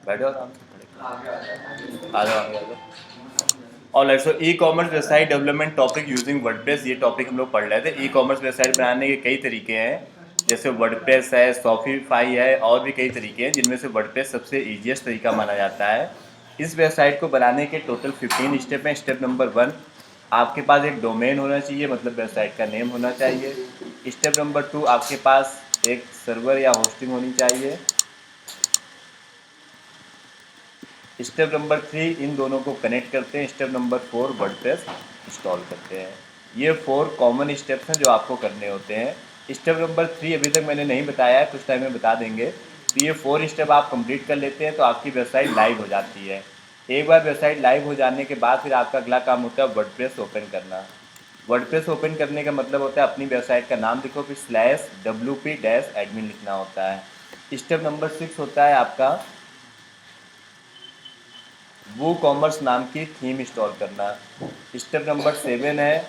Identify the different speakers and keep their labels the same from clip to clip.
Speaker 1: बैठो आराम से, आ जाओ आगे आ जाओ। Alright, so e commerce website development topic using WordPress, ये टॉपिक हम लोग पढ़ रहे थे। ई कॉमर्स वेबसाइट बनाने के कई तरीके हैं, जैसे वर्डप्रेस है, शॉपिफाई है, और भी कई तरीके हैं, जिनमें से वर्डप्रेस सबसे ईजीएस्ट तरीका माना जाता है। इस वेबसाइट को बनाने के टोटल 15 स्टेप हैं। स्टेप नंबर 1, आपके पास एक डोमेन होना चाहिए, मतलब वेबसाइट का नेम होना चाहिए। स्टेप नंबर 2, आपके पास एक सर्वर या होस्टिंग होनी चाहिए। स्टेप नंबर 3, इन दोनों को कनेक्ट करते हैं। स्टेप नंबर 4, वर्डप्रेस इंस्टॉल करते हैं। ये 4 कॉमन स्टेप्स हैं जो आपको करने होते हैं। स्टेप नंबर 3 अभी तक मैंने नहीं बताया है, कुछ टाइम में बता देंगे। तो ये 4 स्टेप आप कंप्लीट कर लेते हैं तो आपकी वेबसाइट लाइव हो जाती है। एक बार वेबसाइट लाइव हो जाने के बाद फिर आपका अगला काम होता है वर्डप्रेस ओपन करना। वर्डप्रेस ओपन करने का मतलब होता है अपनी वेबसाइट का नाम लिखो, फिर /wp-admin लिखना होता है। स्टेप नंबर 6 होता है आपका वो कॉमर्स नाम की थीम इंस्टॉल करना। स्टेप नंबर 7 है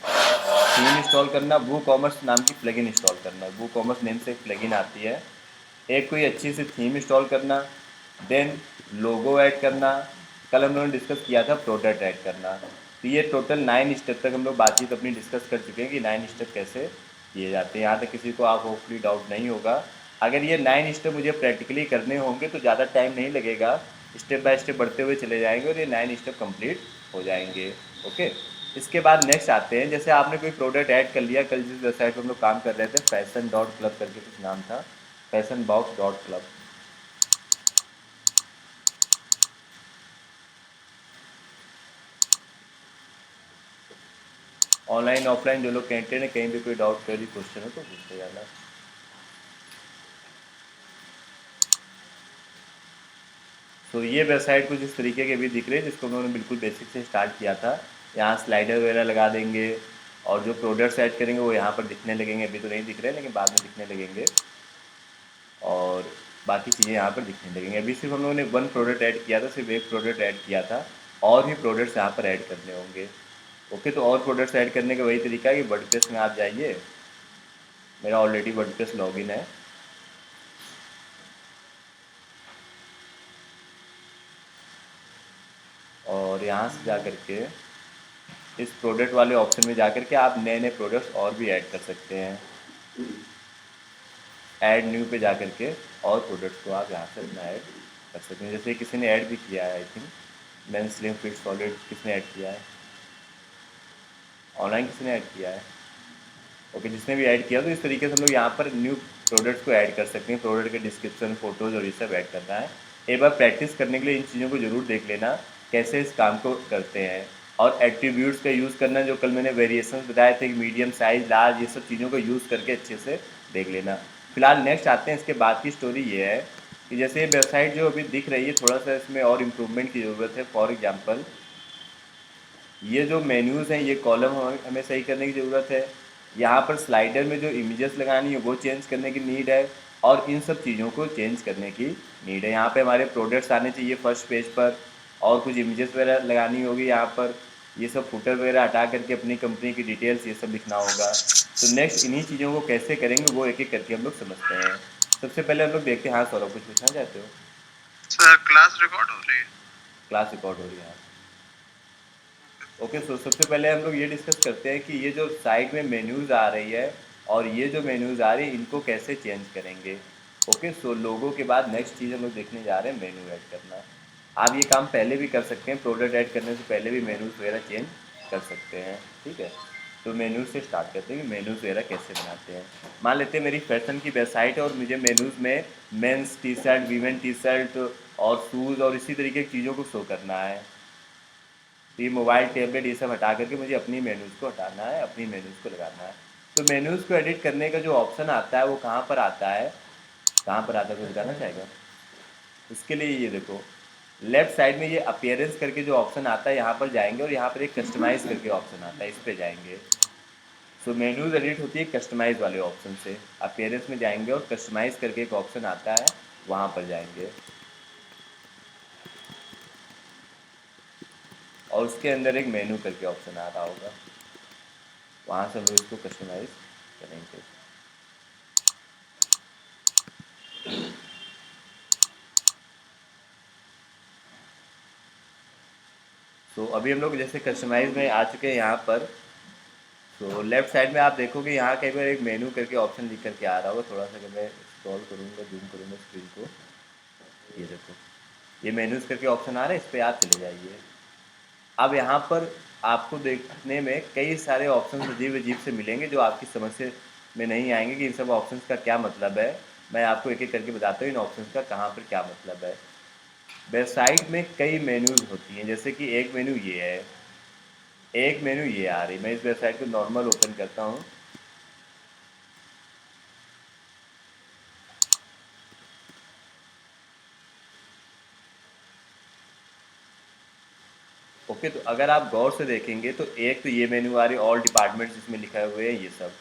Speaker 1: थीम इंस्टॉल करना। वो कॉमर्स नाम की प्लगइन इंस्टॉल करना। वो कॉमर्स नेम से एक प्लगइन आती है, एक कोई अच्छी सी थीम इंस्टॉल करना। देन लोगो ऐड करना। कल हम लोगों ने डिस्कस किया था प्रोडक्ट ऐड करना। तो ये टोटल 9 स्टेप तक हम लोग बातचीत अपनी डिस्कस कर चुके हैं कि 9 स्टेप कैसे किए जाते हैं। यहाँ तक किसी को आप होपफुली डाउट नहीं होगा। अगर ये 9 स्टेप मुझे प्रैक्टिकली करने होंगे तो ज़्यादा टाइम नहीं लगेगा, स्टेप बाय स्टेप बढ़ते हुए चले जाएंगे और ये 9 स्टेप कंप्लीट हो जाएंगे। ओके, इसके बाद नेक्स्ट आते हैं, जैसे आपने कोई प्रोडक्ट ऐड कर लिया। कल जिस वेबसाइट पर हम लोग काम कर रहे थे, fashion.club करके कुछ नाम था, fashionbox.club। ऑनलाइन ऑफलाइन जो लोग कैंटेड हैं, कहीं भी कोई डाउट कोई भी क्वेश्चन हो तो पूछते जाना। तो ये वेबसाइट कुछ इस तरीके के भी दिख रहे हैं, जिसको उन्होंने बिल्कुल बेसिक से स्टार्ट किया था। यहाँ स्लाइडर वगैरह लगा देंगे और जो प्रोडक्ट्स ऐड करेंगे वो यहाँ पर दिखने लगेंगे। अभी तो नहीं दिख रहे हैं लेकिन बाद में दिखने लगेंगे, और बाकी चीज़ें यहाँ पर दिखने लगेंगी। अभी सिर्फ हम लोगों ने 1 प्रोडक्ट ऐड किया था, सिर्फ एक प्रोडक्ट ऐड किया था, और भी प्रोडक्ट्स यहाँ पर ऐड करने होंगे। ओके, तो और प्रोडक्ट्स ऐड करने का वही तरीका है कि वर्डप्रेस में आप जाइए। मेरा ऑलरेडी वर्डप्रेस लॉगिन है। और यहाँ से जा करके इस प्रोडक्ट वाले ऑप्शन में जा करके आप नए नए प्रोडक्ट्स और भी ऐड कर सकते हैं। ऐड न्यू पे जा करके और प्रोडक्ट्स को आप यहाँ से अपना ऐड कर सकते हैं। जैसे किसी ने ऐड भी किया है, I think main slim fit solid किसने ऐड किया है, ऑनलाइन किसी ने ऐड किया है। ओके, जिसने भी ऐड किया तो इस तरीके से हम लोग यहाँ पर न्यू प्रोडक्ट्स को ऐड कर सकते हैं। प्रोडक्ट के डिस्क्रिप्शन, फोटोज़ और ये सब ऐड करना है। एक बार प्रैक्टिस करने के लिए इन चीज़ों को ज़रूर देख लेना कैसे इस काम को करते हैं। और एट्रीब्यूट्स का यूज़ करना, जो कल मैंने वेरिएशंस बताए थे, मीडियम साइज, लार्ज, ये सब चीज़ों को यूज़ करके अच्छे से देख लेना। फिलहाल नेक्स्ट आते हैं, इसके बाद की स्टोरी ये है कि जैसे ये वेबसाइट जो अभी दिख रही है, थोड़ा सा इसमें और इम्प्रूवमेंट की ज़रूरत है। फॉर एग्जाम्पल, ये जो मेन्यूज़ हैं, ये कॉलम हमें सही करने की ज़रूरत है। यहाँ पर स्लाइडर में जो इमेजेस लगानी है वो चेंज करने की नीड है, और इन सब चीज़ों को चेंज करने की नीड है। यहाँ पे हमारे प्रोडक्ट्स आने चाहिए फर्स्ट पेज पर, और कुछ इमेजेस वगैरह लगानी होगी यहाँ पर। ये सब फुटर वगैरह हटा करके अपनी कंपनी की डिटेल्स ये सब लिखना होगा। तो नेक्स्ट इन्हीं चीज़ों को कैसे करेंगे वो एक एक करके हम लोग समझते हैं। सबसे पहले हम लोग देखते हैं। हाँ सौरभ, कुछ पूछना चाहते हो?
Speaker 2: सर क्लास रिकॉर्ड हो रही है।
Speaker 1: क्लास रिकॉर्ड हो रही है। ओके, सो सबसे पहले हम लोग ये डिस्कस करते हैं कि ये जो साइड में मेन्यूज़ आ रही है और ये जो मेन्यूज़ आ रही है, इनको कैसे चेंज करेंगे। ओके, सो लोगों के बाद नेक्स्ट चीज़ हम लोग देखने जा रहे हैं मेन्यू ऐड करना। आप ये काम पहले भी कर सकते हैं, प्रोडक्ट ऐड करने से पहले भी मेन्यूज़ वगैरह चेंज कर सकते हैं। ठीक है, तो मेन्यू से स्टार्ट करते हैं कि मेन्यूज़ वगैरह कैसे बनाते हैं। मान लेते हैं मेरी फैशन की वेबसाइट है और मुझे मेन्यूज़ में mains T shirt, women T shirt और शूज़ और इसी तरीके की चीज़ों को शो करना है। तो ये मोबाइल, टैबलेट, ये सब हटा करके मुझे अपनी मेन्यूज़ को हटाना है, अपनी मेन्यूज़ को लगाना है। तो मेन्यूज़ को एडिट करने का जो ऑप्शन आता है वो कहाँ पर आता है, कहाँ पर आता है, कोई बताना चाहेगा? उसके लिए ये देखो, लेफ्ट साइड में ये अपीयरेंस करके जो ऑप्शन आता है, यहाँ पर जाएंगे और यहाँ पर एक कस्टमाइज़ करके ऑप्शन आता है, इस पर जाएंगे। सो मेन्यूज़ एडिट होती है कस्टमाइज़ वाले ऑप्शन से। अपीयरेंस में जाएंगे और कस्टमाइज़ करके एक ऑप्शन आता है, वहाँ पर जाएंगे, और उसके अंदर एक मेन्यू करके ऑप्शन आ रहा होगा, वहाँ से हम लोग इसको कस्टमाइज़ करेंगे। तो अभी हम लोग जैसे कस्टमाइज में आ चुके हैं यहाँ पर। तो लेफ्ट साइड में आप देखोगे यहाँ कहीं पर एक मेनू करके ऑप्शन लिख करके आ रहा होगा। थोड़ा सा अगर मैं स्क्रॉल करूँगा, जूम करूँगा स्क्रीन को, ये देखो ये मेन्यूज़ करके ऑप्शन आ रहा है, इस पर आप चले जाइए। अब यहाँ पर आपको देखने में कई सारे ऑप्शन अजीब अजीब से मिलेंगे जो आपकी समझ से में नहीं आएंगे कि इन सब ऑप्शंस का क्या मतलब है। मैं आपको एक एक करके बताता हूँ इन ऑप्शंस का कहाँ पर क्या मतलब है। वेबसाइट में कई मेन्यूज़ होती हैं, जैसे कि एक मेन्यू ये है, एक मेन्यू ये आ रही। मैं इस वेबसाइट को नॉर्मल ओपन करता हूँ। ओके, तो अगर आप गौर से देखेंगे तो एक तो ये मेन्यू आ रही, ऑल डिपार्टमेंट्स इसमें लिखा हुए हैं ये सब।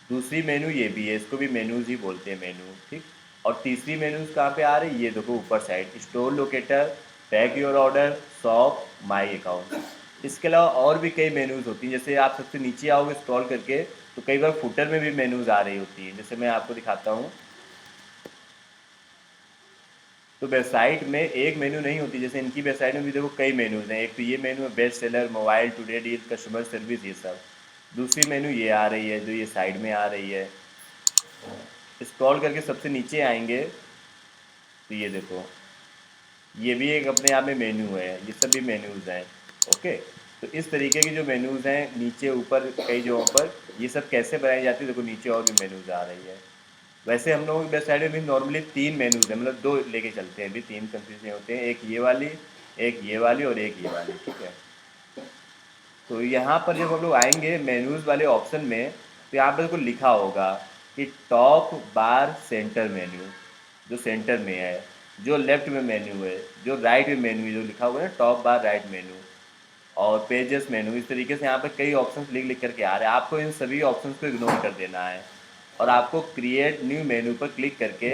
Speaker 1: दूसरी मेन्यू ये भी है, इसको भी मेन्यूज़ ही बोलते हैं मेन्यू, ठीक। और तीसरी मेन्यूज़ कहाँ पे आ रही, ये देखो ऊपर side, store locator, track your order, shop, my account. इसके अलावा और भी कई मेन्यूज़ होती हैं। जैसे आप सबसे नीचे आओगे स्क्रॉल करके तो कई बार फुटर में भी मेन्यूज़ आ रही होती हैं। जैसे मैं आपको दिखाता हूँ, तो वेबसाइट में एक मेन्यू नहीं होती, जैसे इनकी वेबसाइट में भी देखो कई मेन्यूज़ हैं। एक तो ये मेन्यू है best seller, mobile, today deal, customer service, ये सब। दूसरी मेन्यू ये आ रही है जो ये साइड में आ रही है। स्क्रॉल करके सबसे नीचे आएंगे तो ये देखो ये भी एक अपने आप में मेन्यू है, ये सब भी मेन्यूज़ हैं। ओके, तो इस तरीके की जो मेन्यूज़ हैं नीचे ऊपर कई जगहों पर, ये सब कैसे बनाई जाती है देखो नीचे और भी मेन्यूज़ आ रही है। वैसे हम लोगों की वेबसाइट में भी नॉर्मली तीन मेन्यूज़ हैं, मतलब दो लेके चलते हैं, अभी तीन कंफ्यूज नहीं होते हैं, एक ये वाली, एक ये वाली और एक ये वाली, ठीक है। तो यहाँ पर जब हम लोग आएंगे मेन्यूज़ वाले ऑप्शन में तो यहाँ पर देखो लिखा होगा कि टॉप बार सेंटर मेन्यू, जो सेंटर में है, जो लेफ्ट में मेन्यू है, जो राइट में मेन्यू है, जो लिखा हुआ है ना टॉप बार राइट मेन्यू, और पेजेस मेनू, इस तरीके से यहाँ पे कई ऑप्शंस लिख लिख करके आ रहे हैं। आपको इन सभी ऑप्शंस को इग्नोर कर देना है और आपको क्रिएट न्यू मेनू पर क्लिक करके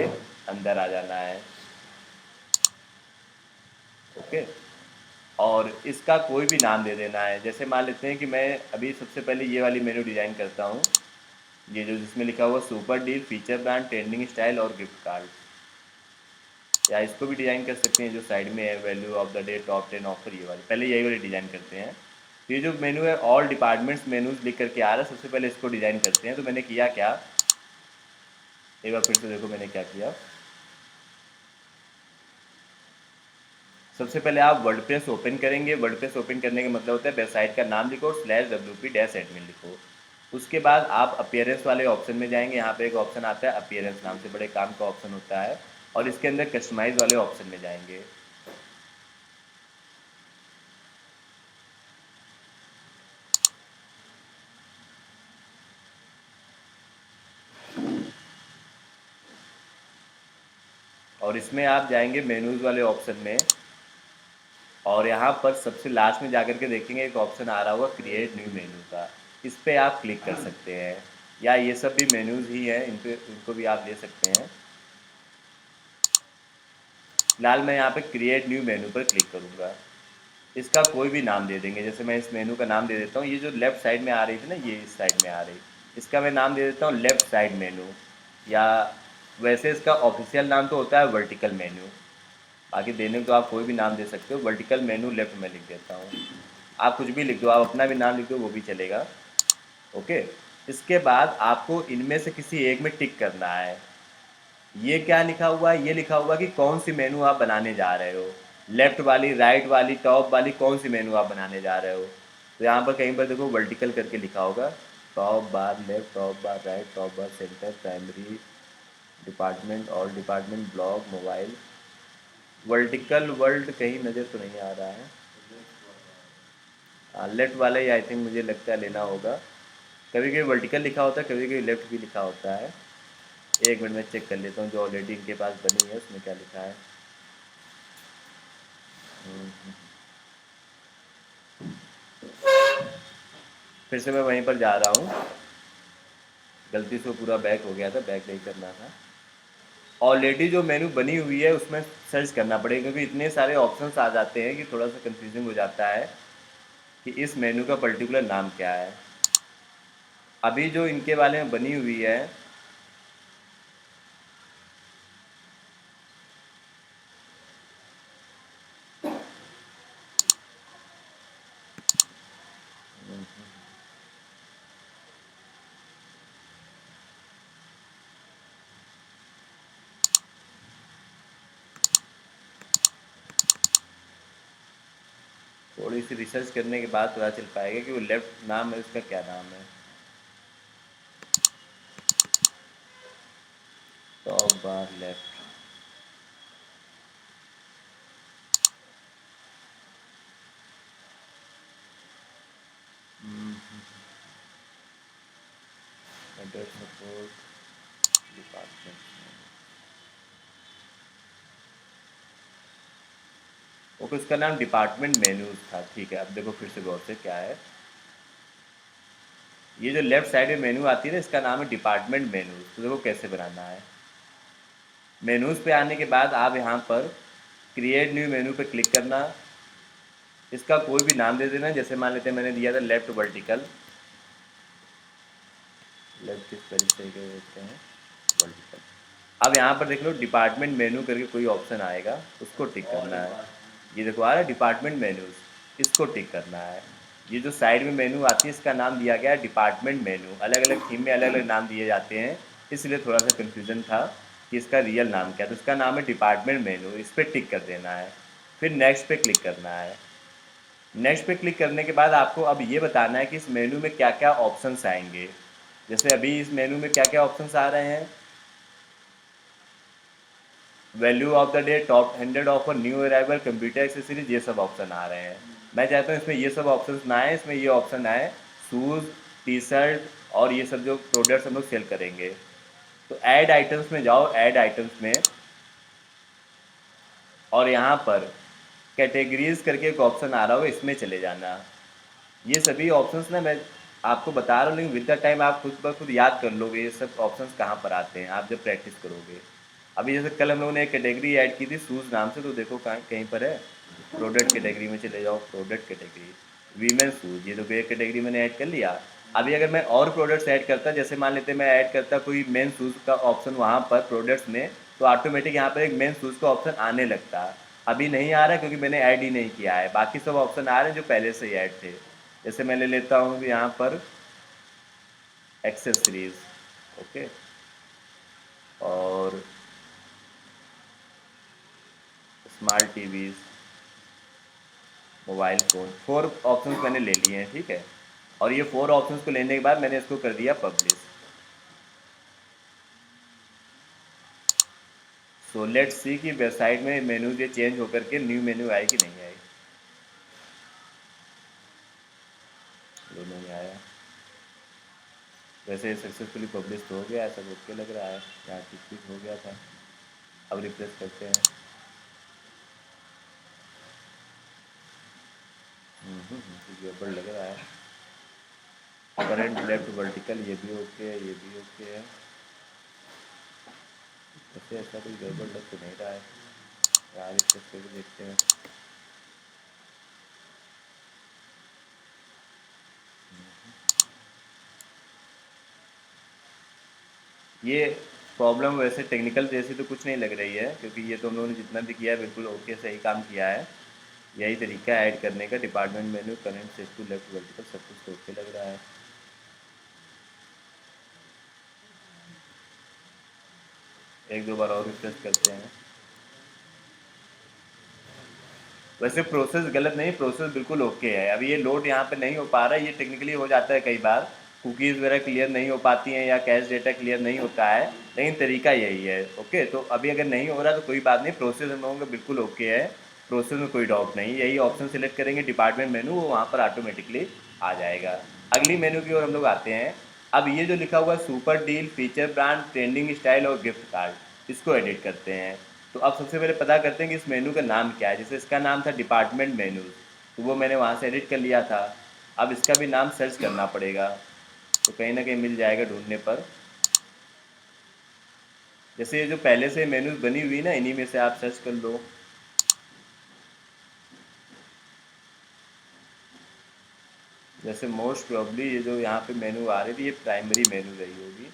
Speaker 1: अंदर आ जाना है। ओके, और इसका कोई भी नाम दे देना है। जैसे मान लेते हैं कि मैं अभी सबसे पहले ये वाली मेनू डिज़ाइन करता हूँ, ये जो जिसमें लिखा हुआ super deal, feature brand, trending style और गिफ्ट कार्ड, या इसको भी डिज़ाइन कर सकते हैं जो साइड में है, value of the day, top 10 offer, ये वाली। पहले यही वाली डिज़ाइन करते हैं। तो ये जो मेनू है ऑल डिपार्टमेंट्स मेनूज लिख करके आ रहा है, सबसे पहले इसको डिज़ाइन करते हैं। तो मैंने किया क्या, एक बार फिर से देखो मैंने क्या किया। सबसे पहले आप वर्डप्रेस ओपन करेंगे। वर्डप्रेस ओपन करने का मतलब होता है वेबसाइट का नाम लिखो, /wp-admin लिखो। उसके बाद आप अपीयरेंस वाले ऑप्शन में जाएंगे। यहाँ पे एक ऑप्शन आता है अपीयरेंस नाम से, बड़े काम का ऑप्शन होता है, और इसके अंदर कस्टमाइज वाले ऑप्शन में जाएंगे। और इसमें आप जाएंगे मेनूज़ वाले ऑप्शन में, और यहाँ पर सबसे लास्ट में जाकर के देखेंगे एक ऑप्शन आ रहा होगा क्रिएट न्यू मेनू का, इस पर आप क्लिक कर सकते हैं। या ये सब भी मेनूज़ ही हैं, इन पे इनको भी आप ले सकते हैं। फिलहाल मैं यहाँ पे क्रिएट न्यू मेनू पर क्लिक करूँगा। इसका कोई भी नाम दे देंगे। जैसे मैं इस मेनू का नाम दे देता हूँ, ये जो लेफ़्ट साइड में आ रही थी ना, ये इस साइड में आ रही, इसका मैं नाम दे देता हूँ लेफ़्ट साइड मेनू। या वैसे इसका ऑफिशियल नाम तो होता है वर्टिकल मेन्यू, बाकी देने को तो आप कोई भी नाम दे सकते हो। वर्टिकल मेनू लेफ्ट में लिख देता हूँ। आप कुछ भी लिख दो, आप अपना भी नाम लिख दो, वो भी चलेगा। ओके, इसके बाद आपको इनमें से किसी एक में टिक करना है। ये क्या लिखा हुआ है, ये लिखा हुआ कि कौन सी मेनू आप बनाने जा रहे हो, लेफ्ट वाली, राइट वाली, टॉप वाली, कौन सी मेनू आप बनाने जा रहे हो। तो यहाँ पर कहीं पर देखो वर्टिकल करके लिखा होगा, टॉप बार लेफ्ट, टॉप बार राइट, टॉप बार centre, primary, department, all department, blog, mobile. Vertical world कहीं नज़र तो नहीं आ रहा है। लेफ्ट वाला ही आई थिंक मुझे लगता है लेना होगा। कभी कभी वर्टिकल लिखा होता है, कभी कभी लेफ्ट भी लिखा होता है। एक मिनट में चेक कर लेता हूँ जो ऑलरेडी इनके पास बनी है उसमें क्या लिखा है। हम्म, फिर से मैं वहीं पर जा रहा हूँ, गलती से वो पूरा बैक हो गया था, बैक नहीं करना था। ऑलरेडी जो मेनू बनी हुई है उसमें सर्च करना पड़ेगा, क्योंकि इतने सारे ऑप्शंस आ जाते हैं कि थोड़ा सा कंफ्यूजिंग हो जाता है कि इस मेनू का पर्टिकुलर नाम क्या है। अभी जो इनके वाले में बनी हुई है, थोड़ी सी रिसर्च करने के बाद पता चल पाएगा कि वो लेफ्ट नाम है उसका क्या नाम है। टॉप बार left. Other support department. Okay, उसका नाम डिपार्टमेंट मेन्यूज था। ठीक है, अब देखो फिर से गौर से क्या है। ये जो लेफ्ट साइड में मेनू आती है ना, इसका नाम है डिपार्टमेंट मेन्यूज। तो देखो कैसे बनाना है। मेनूज पे आने के बाद आप यहाँ पर क्रिएट न्यू मेनू पे क्लिक करना। इसका कोई भी नाम दे देना, जैसे मान लेते हैं मैंने दिया था लेफ्ट वर्टिकल। लेफ्ट किस तरीके से देते हैं, वर्टिकल। अब यहाँ पर देख लो डिपार्टमेंट मेनू करके कोई ऑप्शन आएगा, उसको टिक करना है। ये देखो आ रहा है डिपार्टमेंट मेनूज, इसको टिक करना है। ये जो साइड में मेनू आती है इसका नाम दिया गया है डिपार्टमेंट मेनू। अलग अलग थीम में अलग अलग नाम दिए जाते हैं, इसलिए थोड़ा सा कन्फ्यूजन था कि इसका रियल नाम क्या है। तो इसका नाम है डिपार्टमेंट मेनू, इस पर टिक कर देना है। फिर नेक्स्ट पे क्लिक करना है। नेक्स्ट पे क्लिक करने के बाद आपको अब ये बताना है कि इस मेनू में क्या क्या ऑप्शंस आएंगे। जैसे अभी इस मेनू में क्या क्या ऑप्शंस आ रहे हैं, value of the day, top 100 offer, new arrival, computer accessories, ये सब ऑप्शन आ रहे हैं। मैं चाहता हूँ इसमें ये सब ऑप्शंस ना आए, इसमें ये ऑप्शन आए शूज़, टी शर्ट और ये सब जो प्रोडक्ट्स हम लोग सेल करेंगे। तो ऐड आइटम्स में जाओ, ऐड आइटम्स में, और यहाँ पर कैटेगरीज करके एक ऑप्शन आ रहा होगा, इसमें चले जाना। ये सभी ऑप्शंस ना मैं आपको बता रहा हूँ, लेकिन विद द टाइम आप खुद ब खुद याद कर लोगे ये सब ऑप्शंस कहाँ पर आते हैं आप जब प्रैक्टिस करोगे। अभी जैसे कल हम लोगों ने एक कैटेगरी ऐड की थी शूज़ नाम से, तो देखो कहाँ कहीं पर है, प्रोडक्ट कैटेगरी में चले जाओ, प्रोडक्ट कैटेगरी, वीमेन शूज़, ये तो एक कैटेगरी मैंने ऐड कर लिया। अभी अगर मैं और प्रोडक्ट्स ऐड करता, जैसे मान लेते मैं ऐड करता कोई मेन शूज़ का ऑप्शन वहाँ पर प्रोडक्ट्स में, तो ऑटोमेटिक यहाँ पर एक मेन शूज़ का ऑप्शन आने लगता। अभी नहीं आ रहा क्योंकि मैंने ऐड ही नहीं किया है, बाकी सब ऑप्शन आ रहे हैं जो पहले से ही ऐड थे। जैसे मैं ले लेता हूँ यहाँ पर एक्सेसरीज, ओके, और smart TVs, mobile phone, 4 options मैंने ले लिए हैं, ठीक है। और ये 4 ऑप्शंस को लेने के बाद मैंने इसको कर दिया पब्लिश। सो लेट्स सी कि वेबसाइट में मेनू ये चेंज होकर के न्यू मेनू आए कि नहीं आए। ये नहीं आया। वैसे सक्सेसफुली पब्लिश तो हो गया, सब ओके लग रहा है, यहाँ ठीक ठीक हो गया था। अब रिफ्रेश करते हैं। गड़बड़ लग रहा है। करंट लेफ्ट वर्टिकल, ये भी ओके है, ये भी ओके है। वैसे ऐसा कोई गड़बड़ लग तो नहीं रहा है यार, इस पे भी देखते हैं। ये प्रॉब्लम वैसे टेक्निकल जैसी तो कुछ नहीं लग रही है, क्योंकि ये तो हम लोगों ने जितना भी किया है बिल्कुल ओके सही काम किया है। यही तरीका है ऐड करने का, department menu, current set to left vertical, सब कुछ तो ओके लग रहा है। एक दो बार और रिफ्रेश करते हैं। वैसे प्रोसेस गलत नहीं, प्रोसेस बिल्कुल ओके है। अभी ये लोड यहाँ पे नहीं हो पा रहा है, ये टेक्निकली हो जाता है कई बार, कुकीज़ वगैरह क्लियर नहीं हो पाती हैं या कैश डेटा क्लियर नहीं होता है, लेकिन तरीका यही है। ओके, तो अभी अगर नहीं हो रहा तो कोई बात नहीं, प्रोसेस हम लोगों का बिल्कुल ओके है, प्रोसेस में कोई डाउट नहीं। यही ऑप्शन सेलेक्ट करेंगे डिपार्टमेंट मेनू, वो वहाँ पर ऑटोमेटिकली आ जाएगा। अगली मेनू की ओर हम लोग आते हैं। अब ये जो लिखा हुआ है super deal, feature brand, trending style और गिफ्ट कार्ड, इसको एडिट करते हैं। तो अब सबसे पहले पता करते हैं कि इस मेनू का नाम क्या है। जैसे इसका नाम था डिपार्टमेंट मेनूज, तो वो मैंने वहाँ से एडिट कर लिया था। अब इसका भी नाम सर्च करना पड़ेगा, तो कहीं ना कहीं मिल जाएगा ढूंढने पर। जैसे ये जो पहले से मेनूज बनी हुई ना, इन्हीं में से आप सर्च कर लो। जैसे मोस्ट प्रॉब्ली ये जो यहाँ पे मेनू आ रही थी, ये प्राइमरी मेनू रही होगी।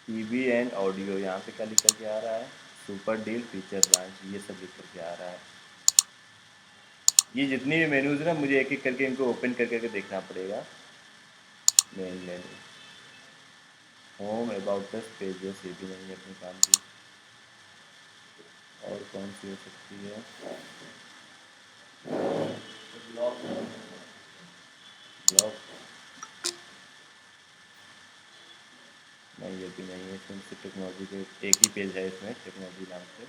Speaker 1: टीवी एंड ऑडियो, यहाँ पे क्या लिख करके आ रहा है, सुपर डील, फीचर ब्रांच, ये सब लिख करके आ रहा है। ये जितनी भी मेनूज है ना, मुझे एक एक करके इनको ओपन कर करके देखना पड़ेगा। Main menu, home, about us, pages, ये भी नहीं है अपने काम की। और कौन सी हो सकती है, ब्लॉग नहीं, ये भी नहीं है, इसमें सिर्फ टेक्नोलॉजी के एक ही पेज है, इसमें टेक्नोलॉजी नाम से।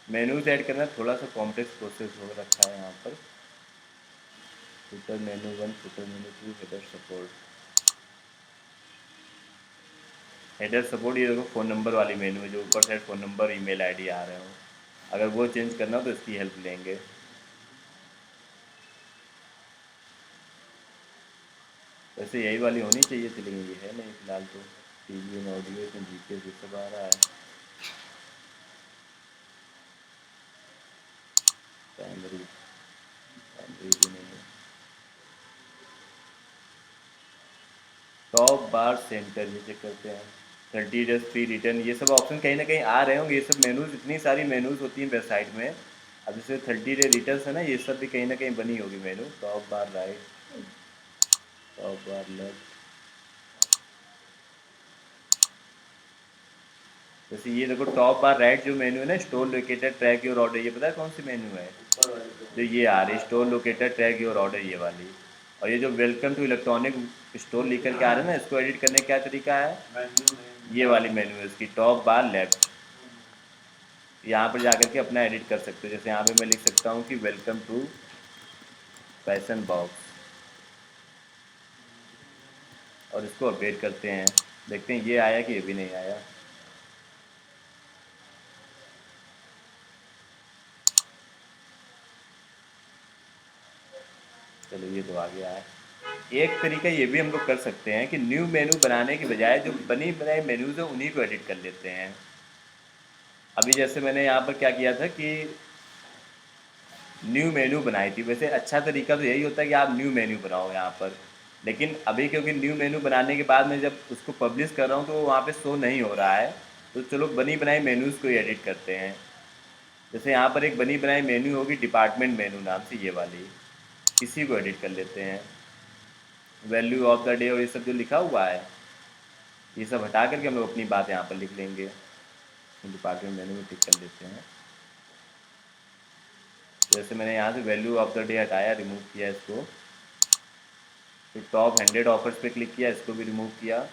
Speaker 1: मेनूज ऐड करना थोड़ा सा कॉम्प्लेक्स प्रोसेस हो रखा है यहाँ पर। Footer menu 1, footer menu 2, header support. Header support ये देखो फ़ोन नंबर वाली मेनू है, जो ऊपर side phone number email ID आ रहे हो, अगर वो चेंज करना हो तो इसकी हेल्प लेंगे। वैसे यही वाली होनी चाहिए थी, लेकिन ये है नहीं फिलहाल तो। टीवी एंड ऑडियो इसमें जीके ये सब आ रहा है। प्राइमरी प्राइमरी भी नहीं है। टॉप बार सेंटर ये चेक करते हैं। 30 डेज फ्री रिटर्न, ये सब ऑप्शन कहीं ना कहीं आ रहे होंगे। ये सब मेनूज, इतनी सारी मेनूज होती हैं वेबसाइट में। अब जैसे 30 डे रिटर्न है ना, ये सब भी कहीं ना कहीं बनी होगी मेनू। टॉप बार राइट, टॉप बार लेफ्ट। जैसे ये देखो टॉप बार राइट जो मेनू है ना, store locator track your order, ये पता है कौन सी मेनू है? जो ये आ रही store locator track your order, ये वाली। और ये जो वेलकम टू इलेक्ट्रॉनिक स्टोर लिखकर के आ रहा है ना, इसको एडिट करने का क्या तरीका है? ये वाली मेनू है इसकी, टॉप बार लेफ्ट। यहाँ पर जाकर के अपना एडिट कर सकते हो। जैसे यहाँ पे मैं लिख सकता हूँ कि वेलकम टू फैशन बॉक्स, और इसको अपडेट करते हैं। देखते हैं ये आया कि ये भी नहीं आया। चलो ये तो आ गया है। एक तरीका ये भी हम लोग कर सकते हैं कि न्यू मेनू बनाने की बजाय जो बनी बनाए मेनूज है उन्हीं को एडिट कर लेते हैं। अभी जैसे मैंने यहाँ पर क्या किया था कि न्यू मेन्यू बनाई थी। वैसे अच्छा तरीका तो यही होता है कि आप न्यू मेन्यू बनाओ यहाँ पर, लेकिन अभी क्योंकि न्यू मेन्यू बनाने के बाद मैं जब उसको पब्लिश कर रहा हूँ तो वहाँ पे शो नहीं हो रहा है। तो चलो बनी बनाई मेन्यूज़ को ही एडिट करते हैं। जैसे यहाँ पर एक बनी बनाई मेन्यू होगी डिपार्टमेंट मेन्यू नाम से, ये वाली, इसी को एडिट कर लेते हैं। वैल्यू ऑफ द डे और ये सब जो लिखा हुआ है, ये सब हटा करके हम लोग अपनी बात यहाँ पर लिख लेंगे। डिपार्टमेंट मेन्यू में टिक कर लेते हैं। जैसे मैंने यहाँ से वैल्यू ऑफ द डे हटाया, रिमूव किया इसको, फिर टॉप 100 ऑफर्स पे क्लिक किया, इसको भी रिमूव किया।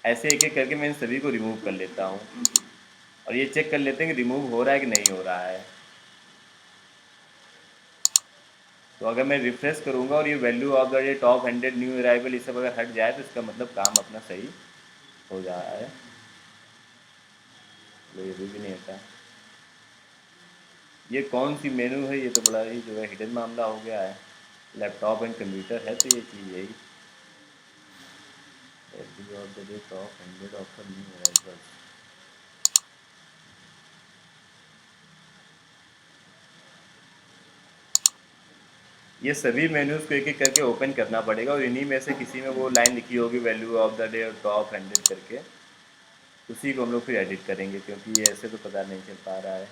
Speaker 1: ऐसे एक एक करके मैं इन सभी को रिमूव कर लेता हूँ, और ये चेक कर लेते हैं कि रिमूव हो रहा है कि नहीं हो रहा है। तो अगर मैं रिफ्रेश करूँगा और ये value of the day, top 100, new arrival, ये सब अगर हट जाए तो इसका मतलब काम अपना सही हो जा रहा है। तो ये भी नहीं हटा। ये कौन सी मेनू है? ये तो बड़ा ही जो है हिडन मामला हो गया है। लैपटॉप एंड कंप्यूटर है तो ये चीज़ यही। Value of the day, top 100 offer, new arrival. ये सभी मेन्यूज़ को एक एक करके ओपन करना पड़ेगा, और इन्हीं में से किसी में वो लाइन लिखी होगी वैल्यू ऑफ द डे और टॉप 100 करके, उसी को हम लोग फिर एडिट करेंगे, क्योंकि ये ऐसे तो पता नहीं चल पा रहा है।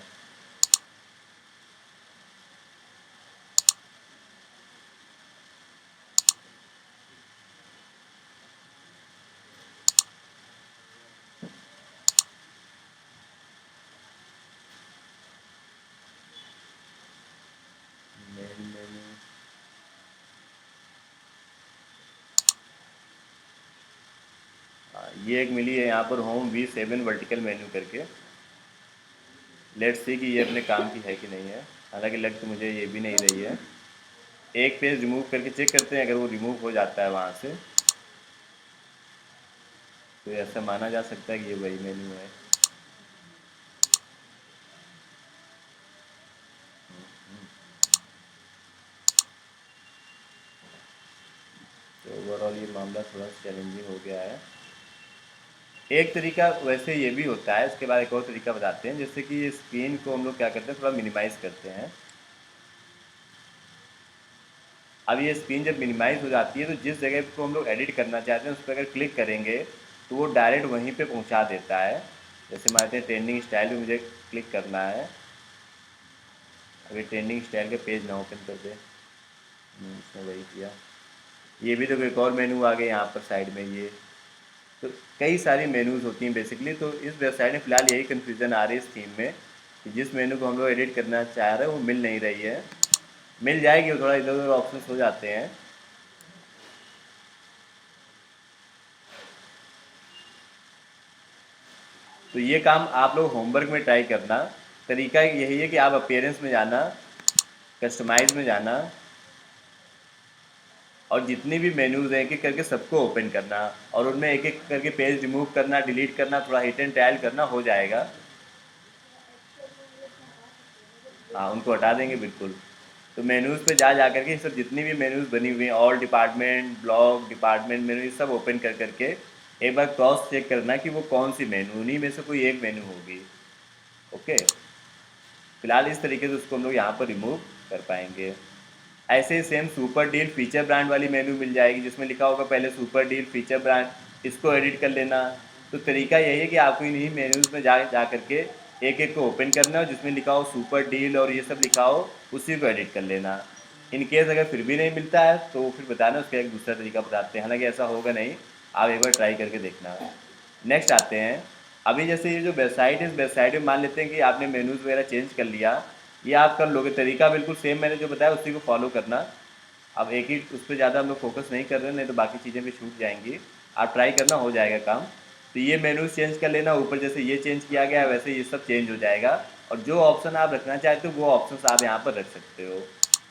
Speaker 1: मेन मेन्यू, हाँ ये एक मिली है यहाँ पर, होम V7 वर्टिकल मेन्यू करके। लेट्स सी कि ये अपने काम की है कि नहीं है। हालांकि लग तो मुझे ये भी नहीं रही है। एक पेज रिमूव करके चेक करते हैं, अगर वो रिमूव हो जाता है वहाँ से तो ऐसा माना जा सकता है कि ये वही मेन्यू है। तो ओवरऑल ये मामला थोड़ा चैलेंजिंग हो गया है। एक तरीका वैसे ये भी होता है, इसके बाद एक और तरीका बताते हैं। जैसे कि ये स्क्रीन को हम लोग क्या करते हैं, थोड़ा मिनिमाइज़ करते हैं। अब ये स्क्रीन जब मिनिमाइज़ हो जाती है तो जिस जगह को हम लोग एडिट करना चाहते हैं उस पर अगर क्लिक करेंगे तो वो डायरेक्ट वहीं पे पहुंचा देता है। जैसे मानते हैं ट्रेंडिंग स्टाइल में मुझे क्लिक करना है, अगर ट्रेंडिंग स्टाइल का पेज ना ओपन कर दे। इसने वही किया। ये भी तो एक और मेनू आ गए यहाँ पर साइड में ये। तो कई सारी मेनूज़ होती हैं बेसिकली। तो इस वेबसाइट में फ़िलहाल यही कन्फ्यूज़न आ रही है इस थीम में कि जिस मेनू को हम लोग एडिट करना चाह रहे हैं वो मिल नहीं रही है। मिल जाएगी, वो थोड़ा इधर उधर ऑप्शन हो जाते हैं। तो ये काम आप लोग होमवर्क में ट्राई करना। तरीका यही है कि आप अपीयरेंस में जाना, कस्टमाइज में जाना, और जितनी भी मेन्यूज़ हैं एक एक करके सबको ओपन करना, और उनमें एक एक करके पेज रिमूव करना, डिलीट करना, थोड़ा हिट एंड ट्रायल करना, हो जाएगा। हाँ, उनको हटा देंगे बिल्कुल। तो मेन्यूज़ पे जा करके ये सब जितनी भी मेन्यूज़ बनी हुई हैं, all department, blog department menu, ये सब ओपन कर करके एक बार क्रॉस चेक करना कि वो कौन सी मेन्यू, उन्हीं में से कोई एक मेन्यू होगी। ओके, फिलहाल इस तरीके से उसको हम लोग यहाँ पर रिमूव कर पाएंगे। ऐसे ही same super deal feature brand वाली मेन्यू मिल जाएगी, जिसमें लिखा होगा पहले सुपर डील फीचर ब्रांड, इसको एडिट कर लेना। तो तरीका यही है कि आपको इन्हीं मेन्यूज़ में जा करके एक एक को ओपन करना है, जिसमें लिखा हो सुपर डील और ये सब लिखा हो, उसी को एडिट कर लेना। इन केस अगर फिर भी नहीं मिलता है तो फिर बताना, उसका एक दूसरा तरीका बताते हैं, हालांकि ऐसा होगा नहीं, आप एक बार ट्राई करके देखना। नेक्स्ट आते हैं। अभी जैसे ये जो वेबसाइट है, इस वेबसाइट में मान लेते हैं कि आपने मेनूज़ वगैरह चेंज कर लिया। ये आप कर लोगे, तरीका बिल्कुल सेम मैंने जो बताया उसी को फॉलो करना। अब एक ही उस पर ज़्यादा हम लोग फोकस नहीं कर रहे हैं, नहीं तो बाकी चीज़ें भी छूट जाएंगी। आप ट्राई करना, हो जाएगा काम। तो ये मेनू चेंज कर लेना, ऊपर जैसे ये चेंज किया गया है वैसे ये सब चेंज हो जाएगा, और जो ऑप्शन आप रखना चाहते हो वो ऑप्शन आप यहाँ पर रख सकते हो।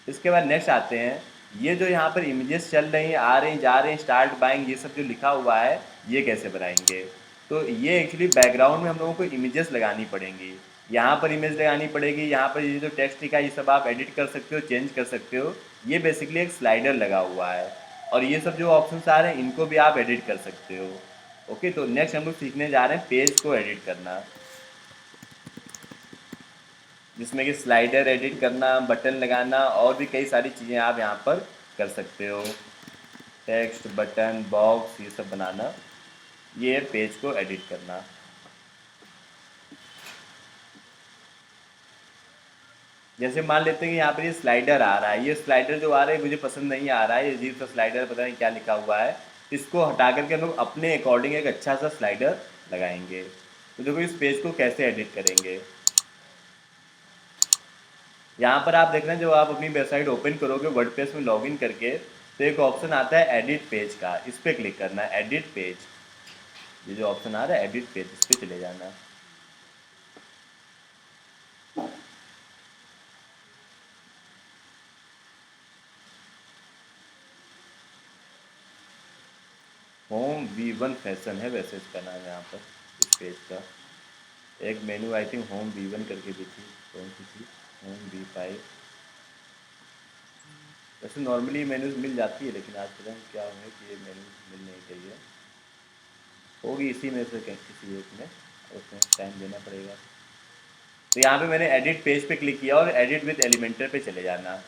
Speaker 1: इसके बाद नेक्स्ट आते हैं। ये जो यहाँ पर इमेजेस चल रही हैं, आ रही जा रही हैं, स्टार्ट बाइंग, ये सब जो लिखा हुआ है, ये कैसे बनाएंगे? तो ये एक्चुअली बैकग्राउंड में हम लोगों को इमेजेस लगानी पड़ेंगी। यहाँ पर इमेज लगानी पड़ेगी, यहाँ पर ये जो टेक्स्ट लिखा है ये सब आप एडिट कर सकते हो, चेंज कर सकते हो। ये बेसिकली एक स्लाइडर लगा हुआ है, और ये सब जो ऑप्शंस आ रहे हैं इनको भी आप एडिट कर सकते हो। ओके, तो नेक्स्ट हम लोग सीखने जा रहे हैं पेज को एडिट करना, जिसमें कि स्लाइडर एडिट करना, बटन लगाना, और भी कई सारी चीज़ें आप यहाँ पर कर सकते हो। टेक्स्ट, बटन, बॉक्स, ये सब बनाना, ये है पेज को एडिट करना। जैसे मान लेते हैं कि यहाँ पर ये स्लाइडर आ रहा है, ये स्लाइडर जो आ रहा है मुझे पसंद नहीं आ रहा है, ये अजीब सा स्लाइडर, पता नहीं क्या लिखा हुआ है। इसको हटा करके हम लोग अपने अकॉर्डिंग एक अच्छा सा स्लाइडर लगाएंगे। तो देखो इस पेज को कैसे एडिट करेंगे। यहाँ पर आप देख रहे हैं, जब आप अपनी वेबसाइट ओपन करोगे वर्डप्रेस में लॉगिन करके, तो एक ऑप्शन आता है एडिट पेज का, इस पर क्लिक करना है, एडिट पेज। ये जो ऑप्शन आ रहा है एडिट पेज, इस पर चले जाना। होम V1 फैशन है वैसे इसका नाम यहाँ पर, इस पेज का। एक मेनू आई थिंक होम V1 करके भी थी, कौन सी थी, होम V5। वैसे नॉर्मली मेनूज मिल जाती है, लेकिन आज पता नहीं क्या है कि ये मेनू मिल नहीं रही है। होगी इसी में से कहीं किसी एक में, उसमें टाइम देना पड़ेगा। तो यहाँ पे मैंने एडिट पेज पे क्लिक किया और एडिट विद एलिमेंटर पे चले जाना।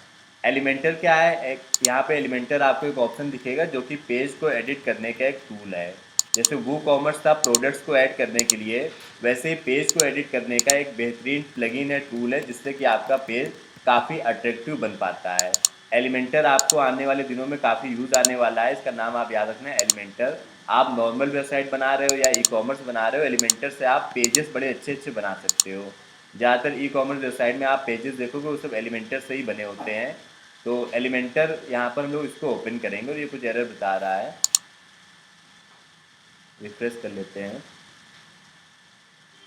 Speaker 1: एलिमेंटर क्या है, एक यहाँ पे एलिमेंटर आपको एक ऑप्शन दिखेगा जो कि पेज को एडिट करने का एक टूल है। जैसे वो कॉमर्स था प्रोडक्ट्स को ऐड करने के लिए, वैसे ही पेज को एडिट करने का एक बेहतरीन प्लगइन है, टूल है, जिससे कि आपका पेज काफ़ी अट्रैक्टिव बन पाता है। एलिमेंटर आपको आने वाले दिनों में काफ़ी यूज़ आने वाला है, इसका नाम आप याद रखना है एलिमेंटर। आप नॉर्मल वेबसाइट बना रहे हो या ई कॉमर्स बना रहे हो, एलिमेंटर से आप पेजेस बड़े अच्छे अच्छे बना सकते हो। ज़्यादातर ई कॉमर्स वेबसाइट में आप पेजेस देखोगे वो सब एलिमेंटर से ही बने होते हैं। तो एलिमेंटर यहाँ पर हम लोग इसको ओपन करेंगे, और ये कुछ एरर बता रहा है, रिफ्रेश कर लेते हैं।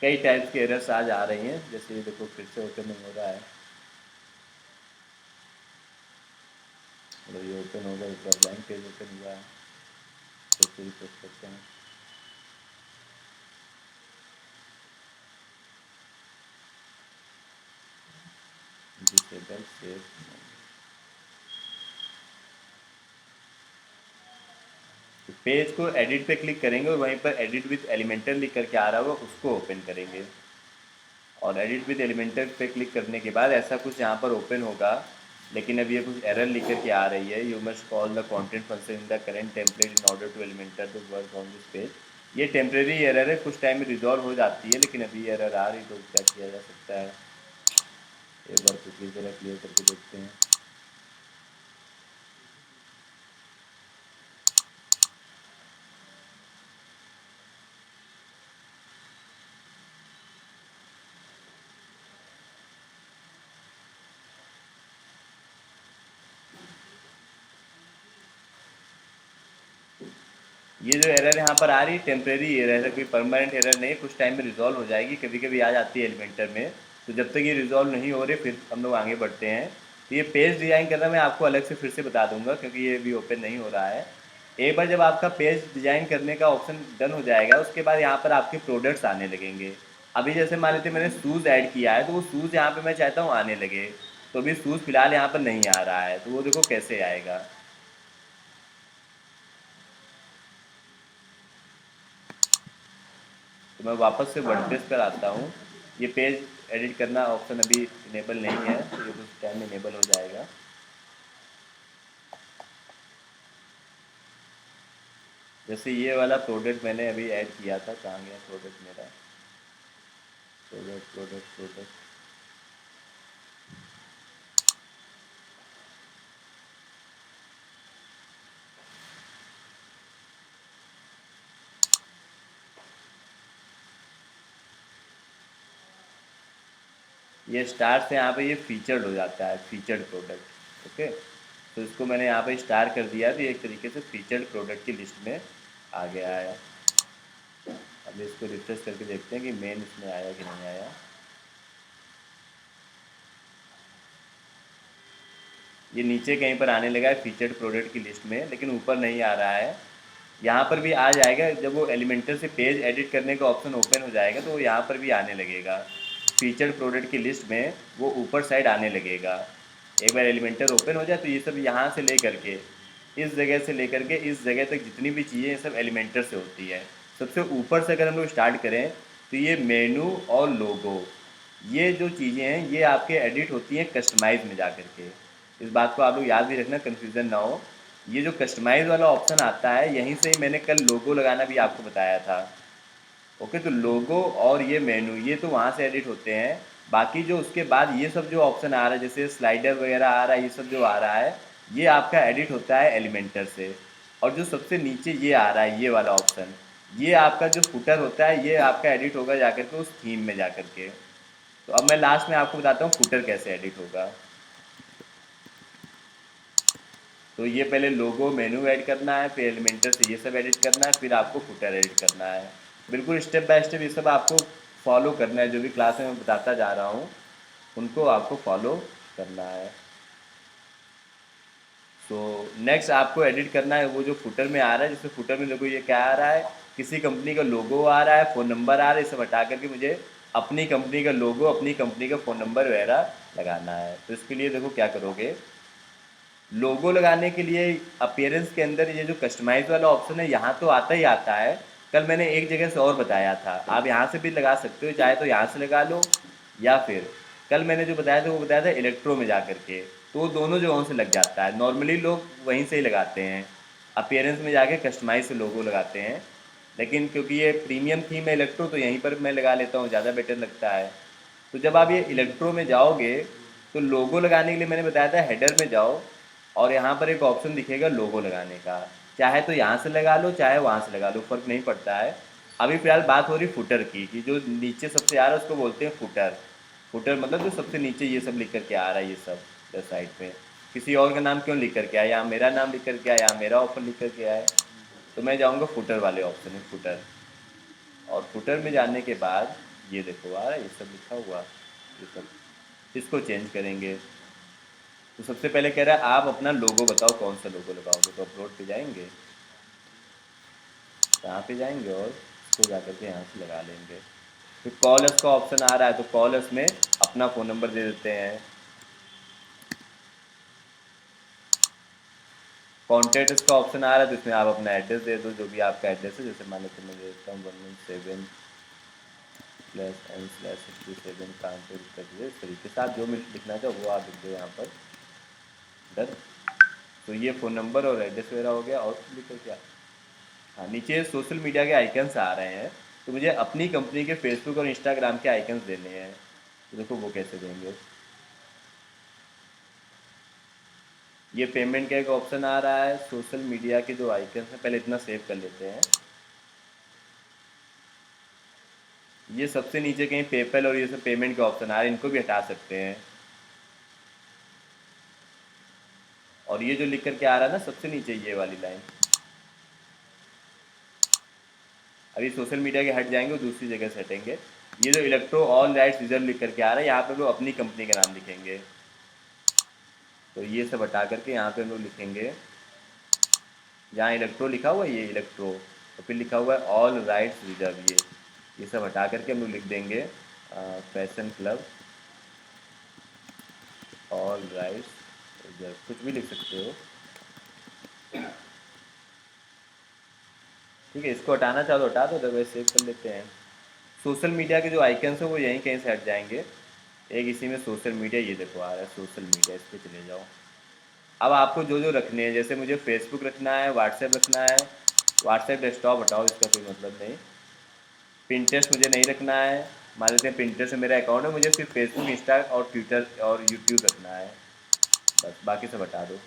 Speaker 1: कई टाइप्स के एरर्स आज आ रही हैं, जैसे ये देखो फिर से ओपन नहीं हो रहा है। मतलब ये ओपन होगा, एक बार ब्लैंक पेज ओपन हुआ है, तो फिर रिफ्रेश करते हैं। Disable save. तो पेज को एडिट पे क्लिक करेंगे और वहीं पर एडिट विद एलिमेंटर लिख करके आ रहा होगा, उसको ओपन करेंगे। और एडिट विद एलिमेंटर पे क्लिक करने के बाद ऐसा कुछ यहाँ पर ओपन होगा, लेकिन अब ये कुछ एरर लिख करके आ रही है, you must call the content function in the current template in order to Elementor to work on this page. ये टेम्प्रेरी एरर है, कुछ टाइम में रिजॉल्व हो जाती है, लेकिन अभी एरर आ रही, तो क्या किया जा सकता है, एक बार पिछली तरह क्लियर करके देखते हैं। ये जो एरर यहाँ पर आ रही है टेम्प्रेरी एरर है, कोई परमानेंट एरर नहीं है, कुछ टाइम में रिजॉल्व हो जाएगी, कभी कभी आ जाती है एलिमेंटर में। तो जब तक ये रिजॉल्व नहीं हो रहे फिर हम लोग आगे बढ़ते हैं। तो ये पेज डिज़ाइन करना मैं आपको अलग से फिर से बता दूंगा, क्योंकि ये भी ओपन नहीं हो रहा है। एक बार जब आपका पेज डिज़ाइन करने का ऑप्शन डन हो जाएगा, उसके बाद यहाँ पर आपके प्रोडक्ट्स आने लगेंगे। अभी जैसे मान लेते मैंने शूज़ ऐड किया है, तो वो शूज़ यहाँ पे मैं चाहता हूँ आने लगे। तो अभी शूज़ फिलहाल यहाँ पर नहीं आ रहा है, तो वो देखो कैसे आएगा। तो मैं वापस से वर्डप्रेस पर आता हूँ। ये पेज एडिट करना ऑप्शन अभी इनेबल नहीं है, तो ये कुछ टाइम में इनेबल हो जाएगा। जैसे ये वाला प्रोडक्ट मैंने अभी ऐड किया था, कहाँ गया प्रोडक्ट मेरा? Product product product. ये स्टार से यहाँ पे ये फीचर्ड हो जाता है, फीचर्ड प्रोडक्ट। ओके, तो इसको मैंने यहाँ पे स्टार कर दिया, तो ये एक तरीके से फीचर्ड प्रोडक्ट की लिस्ट में आ गया है। अब इसको रिफ्रेश करके देखते हैं कि मेन इसमें आया कि नहीं आया। ये नीचे कहीं पर आने लगा है फीचर्ड प्रोडक्ट की लिस्ट में, लेकिन ऊपर नहीं आ रहा है। यहाँ पर भी आ जाएगा, जब वो एलिमेंटर से पेज एडिट करने का ऑप्शन ओपन हो जाएगा तो वो यहाँ पर भी आने लगेगा। फीचर्ड प्रोडक्ट की लिस्ट में वो ऊपर साइड आने लगेगा। एक बार एलिमेंटर ओपन हो जाए तो ये सब यहाँ से लेकर के इस जगह से लेकर के इस जगह तक जितनी भी चीज़ें ये सब एलिमेंटर से होती है। सबसे ऊपर से अगर हम लोग स्टार्ट करें तो ये मेनू और लोगो, ये जो चीज़ें हैं ये आपके एडिट होती हैं कस्टमाइज में जा कर के। इस बात को आप लोग याद भी रखना, कन्फ्यूज़न ना हो। ये जो कस्टमाइज़ वाला ऑप्शन आता है, यहीं से ही मैंने कल लोगो लगाना भी आपको बताया था। ओके, तो लोगो और ये मेनू ये तो वहाँ से एडिट होते हैं। बाकी जो उसके बाद ये सब जो ऑप्शन आ रहा है, जैसे स्लाइडर वगैरह आ रहा है, ये सब जो आ रहा है ये आपका एडिट होता है एलिमेंटर से। और जो सबसे नीचे ये आ रहा है ये वाला ऑप्शन, ये आपका जो फुटर होता है ये आपका एडिट होगा जाकर के उस थीम में जाकर के। तो अब मैं लास्ट में आपको बताता हूँ फुटर कैसे एडिट होगा। तो ये पहले लोगो मेनू ऐड करना है, फिर एलिमेंटर से ये सब एडिट करना है, फिर आपको फुटर एडिट करना है। बिल्कुल स्टेप बाय स्टेप ये सब आपको फॉलो करना है, जो भी क्लास में मैं बताता जा रहा हूँ उनको आपको फॉलो करना है। तो नेक्स्ट आपको एडिट करना है वो जो फुटर में आ रहा है, जैसे फुटर में देखो ये क्या आ रहा है, किसी कंपनी का लोगो आ रहा है, फ़ोन नंबर आ रहा है, ये सब हटा करके मुझे अपनी कंपनी का लोगो, अपनी कंपनी का फ़ोन नंबर वगैरह लगाना है। तो इसके लिए देखो क्या करोगे, लोगो लगाने के लिए अपीयरेंस के अंदर ये जो कस्टमाइज वाला ऑप्शन है यहाँ तो आता ही आता है। कल मैंने एक जगह से और बताया था, आप यहाँ से भी लगा सकते हो, चाहे तो यहाँ से लगा लो, या फिर कल मैंने जो बताया था वो बताया था इलेक्ट्रो में जा करके, तो वो दोनों जगहों से लग जाता है। नॉर्मली लोग वहीं से ही लगाते हैं, अपीयरेंस में जाके कस्टमाइज से लोगो लगाते हैं। लेकिन क्योंकि ये प्रीमियम थीम है इलेक्ट्रो, तो यहीं पर मैं लगा लेता हूँ, ज़्यादा बेटर लगता है। तो जब आप ये इलेक्ट्रो में जाओगे तो लोगो लगाने के लिए मैंने बताया था हेडर में जाओ, और यहाँ पर एक ऑप्शन दिखेगा लोगो लगाने का, चाहे तो यहाँ से लगा लो चाहे वहाँ से लगा लो, फ़र्क नहीं पड़ता है। अभी फ़िलहाल बात हो रही फुटर की, कि जो नीचे सबसे आ रहा है उसको बोलते हैं फुटर। फुटर मतलब जो सबसे नीचे ये सब लिख करके आ रहा है, ये सब लेफ्ट साइड पे किसी और का नाम क्यों लिख करके आया, या मेरा नाम लिख करके आया, या मेरा ऑप्शन लिख करके आया। तो मैं जाऊँगा फुटर वाले ऑप्शन में, फुटर। और फुटर में जाने के बाद ये देखो आ रहा है ये सब लिखा हुआ, ये सब इसको चेंज करेंगे। तो सबसे पहले कह रहा है आप अपना लोगो बताओ कौन सा लोगो लगाओगे, तो अपलोड पे जाएंगे, यहाँ पे जाएंगे और इसको जा करके यहाँ से लगा लेंगे। फिर कॉलर्स का ऑप्शन आ रहा है, तो कॉलर्स में अपना फ़ोन नंबर दे देते हैं। कॉन्टैक्ट्स का ऑप्शन आ रहा है, तो इसमें आप अपना एड्रेस दे दो, जो भी आपका एड्रेस है। जैसे मान लेते मैं देता हूँ 117/n/67 कानपुर उत्तर प्रदेश, इस तरीके से आप जो लिखना चाहो वो आप लिख दो यहाँ पर, डन। तो ये फ़ोन नंबर और एड्रेस वगैरह हो गया। और लिख कर क्या, हाँ नीचे सोशल मीडिया के आइकन्स आ रहे हैं, तो मुझे अपनी कंपनी के फेसबुक और इंस्टाग्राम के आइकन्स देने हैं। तो देखो वो कैसे देंगे। ये पेमेंट का एक ऑप्शन आ रहा है, सोशल मीडिया के जो आइकन्स हैं, पहले इतना सेव कर लेते हैं। ये सबसे नीचे कहीं पेपल और ये सब पेमेंट के ऑप्शन आ रहे हैं, इनको भी हटा सकते हैं। और ये जो लिख करके आ रहा है ना सबसे नीचे ये वाली लाइन, अभी सोशल मीडिया के हट जाएंगे और दूसरी जगह से हटेंगे। ये जो इलेक्ट्रो ऑल राइट्स रिजर्व लिख करके आ रहा है, यहाँ पे लोग अपनी कंपनी का नाम लिखेंगे। तो ये सब हटा करके यहाँ पे हम लोग लिखेंगे, जहाँ इलेक्ट्रो लिखा हुआ है ये इलेक्ट्रो, और फिर लिखा हुआ है ऑल राइट्स रिजर्व, ये सब हटा करके हम लोग लिख देंगे fashion club all rights reserve, कुछ भी लिख सकते हो। ठीक है, इसको हटाना चाहो तो हटा दो, अदरवाइज सेव कर लेते हैं। सोशल मीडिया के जो आइकन्स है वो यहीं कहीं से हट जाएंगे। एक इसी में सोशल मीडिया, ये देखो आ रहा है सोशल मीडिया, इस पर चले जाओ। अब आपको जो जो रखने हैं, जैसे मुझे फेसबुक रखना है, व्हाट्सएप रखना है, व्हाट्सएप डेस्कटॉप हटाओ, इसका कोई मतलब नहीं। पिंटरेस्ट मुझे नहीं रखना है, मान लेते हैं पिंटरेस्ट में मेरा अकाउंट है, मुझे सिर्फ फेसबुक, इंस्टा और ट्विटर और यूट्यूब रखना है, बस बाकी सब हटा दो।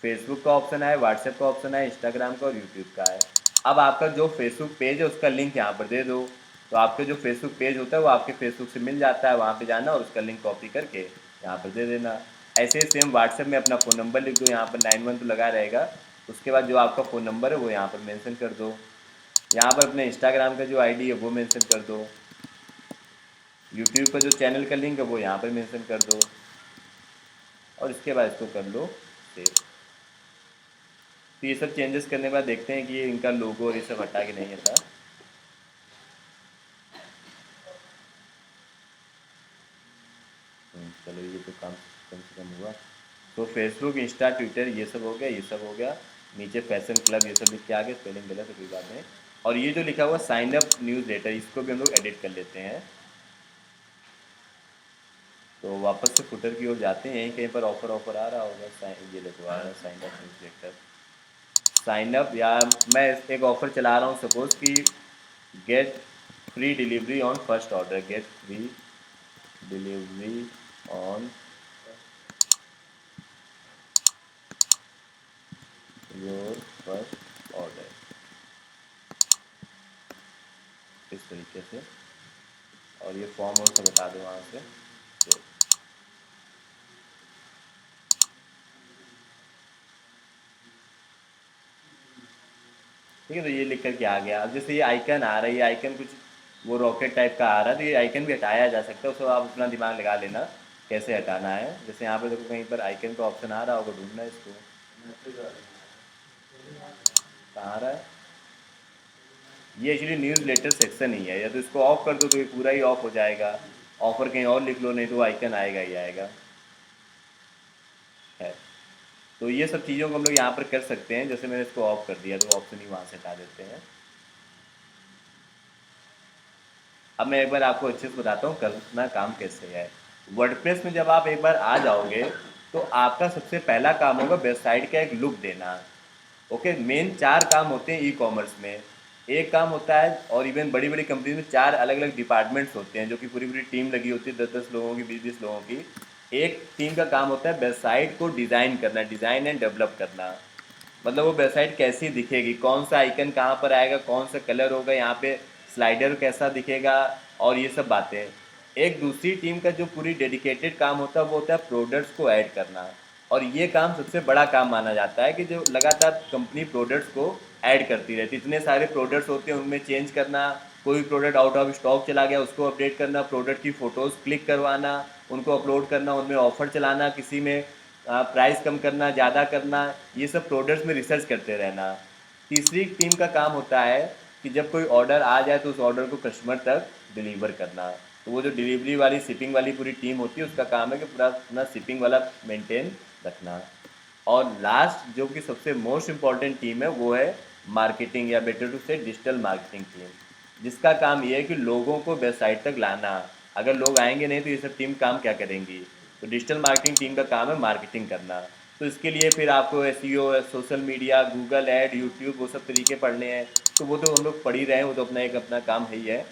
Speaker 1: फेसबुक का ऑप्शन है, व्हाट्सएप का ऑप्शन है, इंस्टाग्राम का और यूट्यूब का है। अब आपका जो फेसबुक पेज है उसका लिंक यहाँ पर दे दो, तो आपके जो फेसबुक पेज होता है वो आपके फेसबुक से मिल जाता है, वहाँ पे जाना और उसका लिंक कॉपी करके यहाँ पर दे देना। ऐसे ही सेम व्हाट्सएप में अपना फ़ोन नंबर लिख दो, यहाँ पर 91 तो लगा रहेगा, उसके बाद जो आपका फ़ोन नंबर है वो यहाँ पर मेंशन कर दो। यहाँ पर अपने इंस्टाग्राम का जो आईडी है वो मेंशन कर दो, यूट्यूब का जो चैनल का लिंक है वो यहाँ पर मेंशन कर दो, और इसके बाद इसको कर लो सेव। तो ये सब चेंजेस करने के बाद देखते हैं कि ये इनका लोगो और ये सब हटा के नहीं हटा। चलो ये तो काम कम से कम हुआ। तो फेसबुक, इंस्टा, ट्विटर ये सब हो गया, ये सब हो गया। नीचे फैशन क्लब ये सब लिख के आगे, स्पेलिंग गलत है कोई बात नहीं। और ये जो लिखा हुआ साइन अप न्यूज़ लेटर, इसको भी हम लोग एडिट कर लेते हैं। तो वापस से फुटर की ओर जाते हैं, यहीं कहीं पर ऑफर ऑफर आ रहा होगा, ये देखो आ रहा है sign up newsletter. Sign up, या मैं एक ऑफ़र चला रहा हूँ, सपोज़ कि get free delivery on first order, get free delivery on your first order, इस तरीके से। और ये फॉर्म और सब बता दो वहाँ से। तो ठीक है, तो ये लिख करके आ गया। अब जैसे ये आइकन आ रहा है, ये आइकन कुछ वो रॉकेट टाइप का आ रहा है, तो ये आइकन भी हटाया जा सकता है, उसको आप अपना दिमाग लगा लेना कैसे हटाना है। जैसे यहाँ पे देखो कहीं पर आइकन का ऑप्शन आ रहा होगा, ढूंढना है इसको, कहाँ आ रहा है। ये एक्चुअली न्यूज़ लेटर सेक्शन ही है, या तो इसको ऑफ कर दो तो ये पूरा ही ऑफ हो जाएगा, ऑफर कहीं और लिख लो, नहीं तो आइकन आएगा ही आएगा। है, तो ये सब चीज़ों को हम लोग यहाँ पर कर सकते हैं। जैसे मैंने इसको ऑफ कर दिया तो ऑप्शन ही वहाँ से हटा देते हैं। अब मैं एक बार आपको अच्छे से बताता हूँ करना काम कैसे है। वर्डप्रेस में जब आप एक बार आ जाओगे तो आपका सबसे पहला काम होगा वेबसाइट का एक लुक देना। ओके, मेन 4 काम होते हैं ई कॉमर्स में। एक काम होता है, और इवन बड़ी बड़ी कंपनी में 4 अलग अलग डिपार्टमेंट्स होते हैं, जो कि पूरी पूरी टीम लगी होती है, 10-10 लोगों की, 20-20 लोगों की। एक टीम का काम होता है वेबसाइट को डिज़ाइन करना, डिज़ाइन एंड डेवलप करना। मतलब वो वेबसाइट कैसी दिखेगी, कौन सा आइकन कहाँ पर आएगा, कौन सा कलर होगा, यहाँ पे स्लाइडर कैसा दिखेगा, और ये सब बातें। एक दूसरी टीम का जो पूरी डेडिकेटेड काम होता है वो होता है प्रोडक्ट्स को ऐड करना। और ये काम सबसे बड़ा काम माना जाता है, कि जो लगातार कंपनी प्रोडक्ट्स को ऐड करती रहती है। इतने सारे प्रोडक्ट्स होते हैं, उनमें चेंज करना, कोई प्रोडक्ट आउट ऑफ स्टॉक चला गया उसको अपडेट करना, प्रोडक्ट की फ़ोटोज़ क्लिक करवाना, उनको अपलोड करना, उनमें ऑफ़र चलाना, किसी में प्राइस कम करना, ज़्यादा करना, ये सब प्रोडक्ट्स में रिसर्च करते रहना। तीसरी टीम का काम होता है कि जब कोई ऑर्डर आ जाए तो उस ऑर्डर को कस्टमर तक डिलीवर करना। तो वो जो डिलीवरी वाली, शिपिंग वाली पूरी टीम होती है, उसका काम है कि पूरा अपना शिपिंग वाला मेंटेन रखना। और लास्ट जो कि सबसे मोस्ट इम्पॉर्टेंट टीम है वो है मार्केटिंग, या बेटर टू से डिजिटल मार्केटिंग टीम, जिसका काम ये है कि लोगों को वेबसाइट तक लाना। अगर लोग आएंगे नहीं तो ये सब टीम काम क्या करेंगी। तो डिजिटल मार्केटिंग टीम का काम है मार्केटिंग करना। तो इसके लिए फिर आपको SEO, social media, Google add, YouTube, वो सब तरीके पढ़ने हैं। तो वो तो हम लोग पढ़ ही रहे हैं, वो तो अपना एक अपना काम है ही है।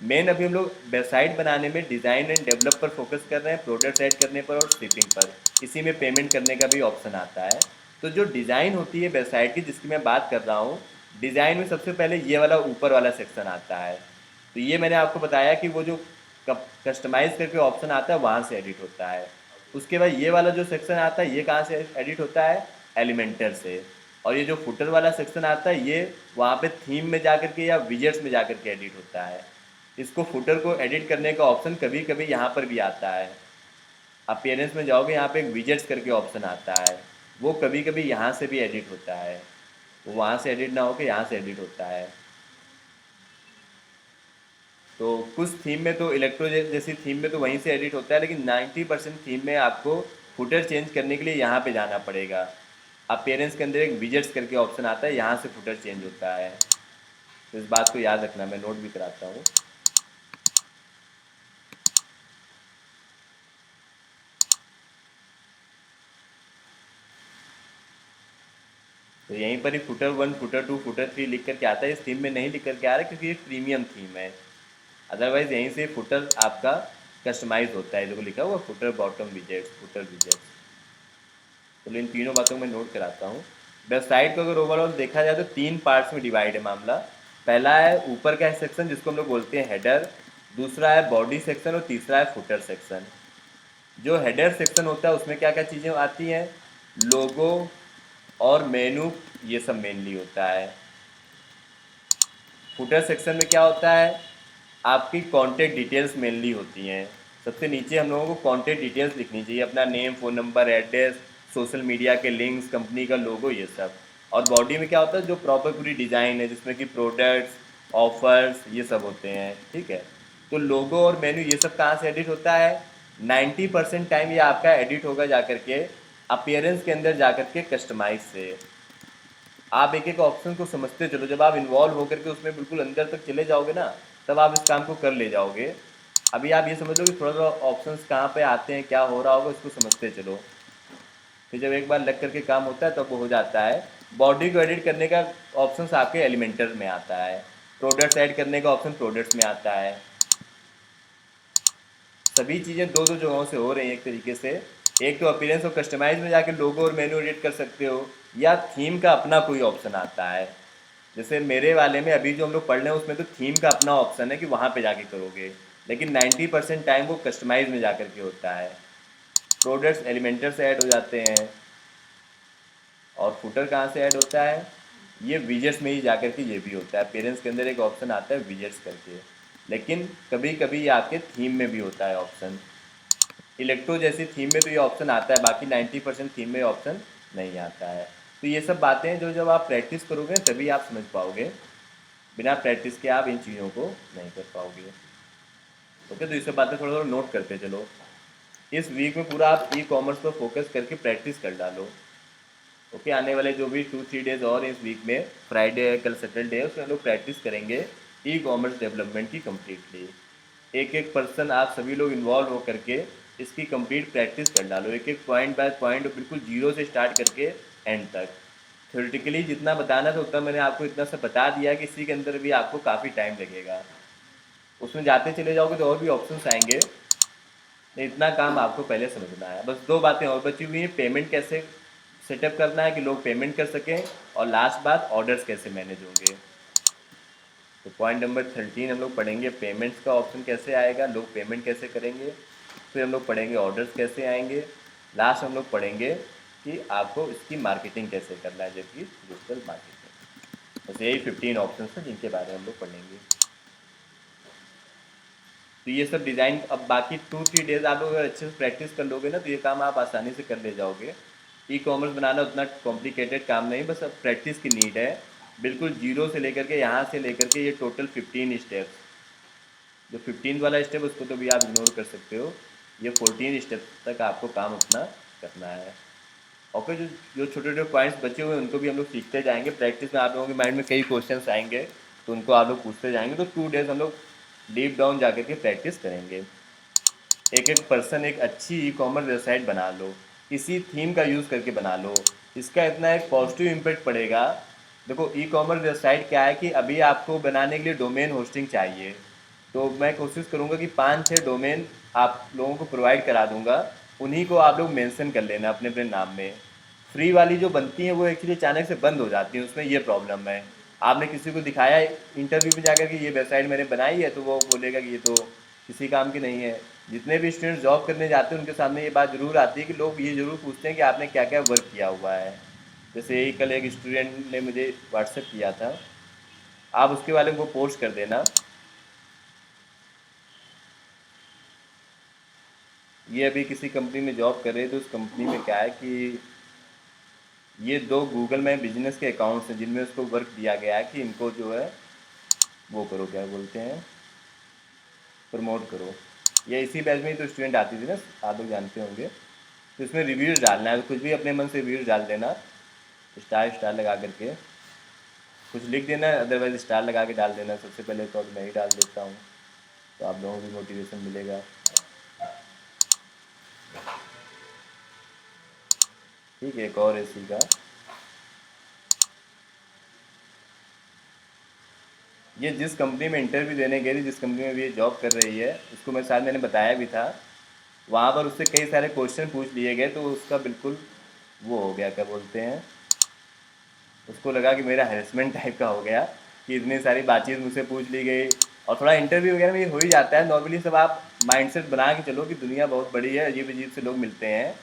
Speaker 1: मेन अभी हम लोग वेबसाइट बनाने में डिज़ाइन एंड डेवलप पर फोकस कर रहे हैं, प्रोडक्ट ऐड करने पर और शिपिंग पर। इसी में पेमेंट करने का भी ऑप्शन आता है। तो जो डिज़ाइन होती है वेबसाइट की, जिसकी मैं बात कर रहा हूँ, डिज़ाइन में सबसे पहले ये वाला ऊपर वाला सेक्शन आता है। तो ये मैंने आपको बताया कि वो जो कस्टमाइज़ करके ऑप्शन आता है वहाँ से एडिट होता है। उसके बाद ये वाला जो सेक्शन आता है, ये कहाँ से एडिट होता है, एलिमेंटर से। और ये जो फुटर वाला सेक्शन आता है ये वहाँ पे थीम में जा के या विजेट्स में जा के एडिट होता है। इसको फुटर को एडिट करने का ऑप्शन कभी कभी यहाँ पर भी आता है। अपीयरेंस में जाओगे, यहाँ पे एक विजेट्स करके ऑप्शन आता है, वो कभी कभी यहाँ से भी एडिट होता है। वो वहाँ से एडिट ना होकर यहाँ से एडिट होता है। तो कुछ थीम में तो इलेक्ट्रो जैसी थीम में तो वहीं से एडिट होता है, लेकिन 90% थीम में आपको फुटर चेंज करने के लिए यहाँ पे जाना पड़ेगा। अपीयरेंस के अंदर एक विजेट्स करके ऑप्शन आता है, यहाँ से फुटर चेंज होता है। तो इस बात को याद रखना, मैं नोट भी कराता हूँ। तो यहीं पर ही फुटर 1, फुटर 2, फुटर 3 लिख करके आता है। इस थीम में नहीं लिख करके आ रहा है क्योंकि ये प्रीमियम थीम है। अदरवाइज यहीं से फुटर आपका कस्टमाइज होता है। देखो लिखा हुआ footer bottom widgets, footer widgets. तो इन तीनों बातों को मैं नोट कराता हूँ। वेबसाइट को अगर ओवरऑल देखा जाए तो 3 पार्ट्स में डिवाइड है मामला। पहला है ऊपर का सेक्शन जिसको हम लोग बोलते हैं हेडर, दूसरा है बॉडी सेक्शन और तीसरा है फुटर सेक्शन। जो हेडर सेक्शन होता है उसमें क्या क्या चीज़ें आती हैं, लोगो और मेनू, ये सब मेनली होता है। फुटर सेक्शन में क्या होता है, आपकी कॉन्टैक्ट डिटेल्स मेनली होती हैं। सबसे नीचे हम लोगों को कॉन्टैक्ट डिटेल्स लिखनी चाहिए, अपना name, phone number, address, social media के लिंक्स, कंपनी का लोगो, ये सब। और बॉडी में क्या होता है, जो प्रॉपर पूरी डिज़ाइन है जिसमें कि प्रोडक्ट्स, ऑफर्स, ये सब होते हैं। ठीक है। तो लोगो और मेन्यू ये सब कहाँ से एडिट होता है, 90% टाइम ये आपका एडिट होगा जा करके अपीयरेंस के अंदर जा करके कस्टमाइज से। आप एक एक ऑप्शन को समझते चलो, जब आप इन्वॉल्व होकर के उसमें बिल्कुल अंदर तक चले जाओगे ना, तब आप इस काम को कर ले जाओगे। अभी आप ये समझ लो कि थोड़ा थोड़ा ऑप्शंस कहाँ पे आते हैं, क्या हो रहा होगा, उसको समझते चलो। फिर जब एक बार लग करके काम होता है तब वो हो जाता है। बॉडी को एडिट करने का ऑप्शंस आपके एलिमेंटर में आता है, प्रोडक्ट्स ऐड करने का ऑप्शन प्रोडक्ट्स में आता है। सभी चीज़ें दो दो जगहों से हो रही हैं एक तरीके से। एक तो अपीयरेंस और कस्टमाइज में जाके लोगो और मेन्यू एडिट कर सकते हो, या थीम का अपना कोई ऑप्शन आता है। जैसे मेरे वाले में अभी जो हम लोग पढ़ रहे हैं उसमें तो थीम का अपना ऑप्शन है कि वहाँ पे जाके करोगे, लेकिन 90% टाइम वो कस्टमाइज में जाकर के होता है। प्रोडक्ट्स एलिमेंटर से ऐड हो जाते हैं। और फुटर कहाँ से ऐड होता है, ये विजेट्स में ही जाकर के ये भी होता है। पेरेंट्स के अंदर एक ऑप्शन आता है विजेट्स करके, लेकिन कभी कभी ये आपके थीम में भी होता है ऑप्शन। इलेक्ट्रो जैसी थीम में तो ये ऑप्शन आता है, बाकी 90% थीम में ऑप्शन नहीं आता है। तो ये सब बातें हैं जो जब आप प्रैक्टिस करोगे तभी आप समझ पाओगे, बिना प्रैक्टिस के आप इन चीज़ों को नहीं कर पाओगे। ओके, तो ये सब बातें थोड़ा थोड़ा नोट करते चलो। इस वीक में पूरा आप ई कॉमर्स पर फोकस करके प्रैक्टिस कर डालो। ओके, आने वाले जो भी 2-3 डेज और इस वीक में, फ्राइडे है, कल सैटरडे है, उसमें हम लोग प्रैक्टिस करेंगे ई कॉमर्स डेवलपमेंट की कम्प्लीटली। एक एक पर्सन आप सभी लोग इन्वॉल्व हो करके इसकी कंप्लीट प्रैक्टिस कर डालो, एक एक पॉइंट बाय पॉइंट, बिल्कुल जीरो से स्टार्ट करके एंड तक। थ्योरेटिकली जितना बताना था उतना मैंने आपको इतना सा बता दिया कि इसी के अंदर भी आपको काफ़ी टाइम लगेगा। उसमें जाते चले जाओगे तो और भी ऑप्शंस आएंगे, नहीं इतना काम आपको पहले समझना है। बस 2 बातें और बची हुई हैं, पेमेंट कैसे सेटअप करना है कि लोग पेमेंट कर सकें, और लास्ट बात ऑर्डर्स कैसे मैनेज होंगे। तो पॉइंट नंबर 13 हम लोग पढ़ेंगे पेमेंट्स का ऑप्शन कैसे आएगा, लोग पेमेंट कैसे करेंगे। फिर हम लोग पढ़ेंगे ऑर्डर्स कैसे आएंगे। लास्ट हम लोग पढ़ेंगे कि आपको इसकी मार्केटिंग कैसे करना है, जबकि डिजिटल मार्केटिंग। बस यही 15 ऑप्शन हैं जिनके बारे में हम लोग पढ़ेंगे। तो ये सब डिज़ाइन, अब बाकी 2-3 डेज आप लोग अगर अच्छे से प्रैक्टिस कर लोगे ना तो ये काम आप आसानी से कर ले जाओगे। ई कॉमर्स बनाना उतना कॉम्प्लिकेटेड काम नहीं, बस अब प्रैक्टिस की नीड है। बिल्कुल जीरो से लेकर के, यहाँ से लेकर के ये टोटल 15 स्टेप्स, जो 15 वाला स्टेप उसको तो भी आप इग्नोर कर सकते हो। ये 14 स्टेप तक आपको काम अपना करना है। ओके, जो जो छोटे छोटे पॉइंट्स बचे हुए हैं उनको भी हम लोग सीखते जाएंगे। प्रैक्टिस में आप लोगों के माइंड में कई क्वेश्चंस आएंगे तो उनको आप लोग पूछते जाएंगे। तो 2 डेज हम लोग डीप डाउन जा के प्रैक्टिस करेंगे। एक एक पर्सन एक अच्छी ई कॉमर्स वेबसाइट बना लो, इसी थीम का यूज़ करके बना लो। इसका इतना एक पॉजिटिव इम्पैक्ट पड़ेगा। देखो ई कॉमर्स वेबसाइट क्या है कि अभी आपको बनाने के लिए डोमेन होस्टिंग चाहिए, तो मैं कोशिश करूँगा कि 5-6 डोमेन आप लोगों को प्रोवाइड करा दूँगा। उन्हीं को आप लोग मेंशन कर लेना अपने अपने नाम में। फ्री वाली जो बनती हैं वो एक्चुअली अचानक से बंद हो जाती हैं, उसमें ये प्रॉब्लम है। आपने किसी को दिखाया इंटरव्यू में जाकर कि ये वेबसाइट मैंने बनाई है, तो वो बोलेगा कि ये तो किसी काम की नहीं है। जितने भी स्टूडेंट जॉब करने जाते हैं उनके सामने ये बात ज़रूर आती है कि लोग ये ज़रूर पूछते हैं कि आपने क्या क्या वर्क किया हुआ है। जैसे यही कल एक स्टूडेंट ने मुझे व्हाट्सएप किया था, आप उसके वाले को पोस्ट कर देना। ये अभी किसी कंपनी में जॉब कर रहे हैं, तो उस कंपनी में क्या है कि ये दो गूगल में बिजनेस के अकाउंट्स हैं जिनमें उसको वर्क दिया गया है कि इनको जो है वो करो, क्या बोलते हैं, प्रमोट करो। ये इसी बैच में ही तो स्टूडेंट आती थी ना, आप लोग जानते होंगे। तो इसमें रिव्यूज़ डालना है, तो कुछ भी अपने मन से रिव्यूज़ डाल देना, स्टार स्टार लगा करके कुछ लिख देना, अदरवाइज स्टार लगा के डाल देना। सबसे पहले तो अब मैं ही डाल देता हूँ, तो आप लोगों को भी मोटिवेशन मिलेगा। ठीक है, एक और इसी का, ये जिस कंपनी में इंटरव्यू देने गई थी, जिस कंपनी में भी ये जॉब कर रही है, उसको मैं शायद मैंने बताया भी था। वहाँ पर उससे कई सारे क्वेश्चन पूछ लिए गए, तो उसका बिल्कुल वो हो गया, क्या बोलते हैं, उसको लगा कि मेरा हैरेसमेंट टाइप का हो गया कि इतनी सारी बातचीत मुझसे पूछ ली गई। और थोड़ा इंटरव्यू वगैरह में ये हो ही जाता है नॉर्मली, सब आप माइंडसेट बना के चलो कि दुनिया बहुत बड़ी है, अजीब अजीब से लोग मिलते हैं।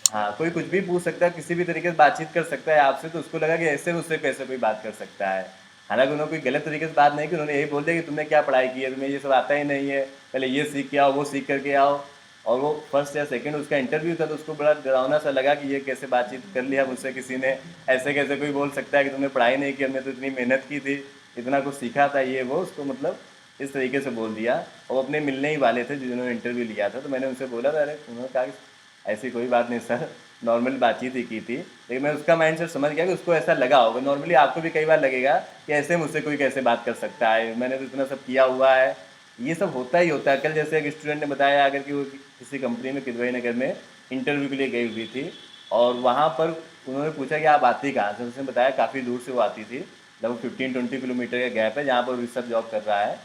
Speaker 1: हाँ, कोई कुछ भी पूछ सकता है, किसी भी तरीके से बातचीत कर सकता है आपसे, तो उसको लगा कि ऐसे मुझसे कैसे कोई बात कर सकता है। हालांकि उन्होंने कोई गलत तरीके से बात नहीं की, उन्होंने यही बोल दिया कि तुमने क्या पढ़ाई की है, तुम्हें ये सब आता ही नहीं है, पहले ये सीख के आओ, वो सीख करके आओ। और वो फर्स्ट या सेकंड उसका इंटरव्यू था, तो उसको बड़ा डरावना सा लगा कि ये कैसे बातचीत कर लिया मुझसे किसी ने, ऐसे कैसे कोई बोल सकता है कि तुमने पढ़ाई नहीं की, हमने तो इतनी मेहनत की थी, इतना कुछ सीखा था, ये वो उसको मतलब इस तरीके से बोल दिया। और अपने मिलने ही वाले थे जिन्होंने इंटरव्यू लिया था, तो मैंने उनसे बोला था, अरे उन्होंने कहा कि ऐसी कोई बात नहीं सर, नॉर्मल बातचीत ही की थी। लेकिन मैं उसका माइंड सेट समझ गया कि उसको ऐसा लगा होगा। नॉर्मली आपको भी कई बार लगेगा कि ऐसे मुझसे कोई कैसे बात कर सकता है, मैंने तो इतना सब किया हुआ है। ये सब होता ही होता है। कल जैसे एक स्टूडेंट ने बताया अगर कि वो किसी कंपनी में किदवई नगर में इंटरव्यू के लिए गई हुई थी, और वहाँ पर उन्होंने पूछा कि आप आती कहाँ से, उसने बताया काफ़ी दूर से वो आती थी, लगभग 15-20 किलोमीटर का गैप है जहाँ पर वो सब जॉब कर रहा है,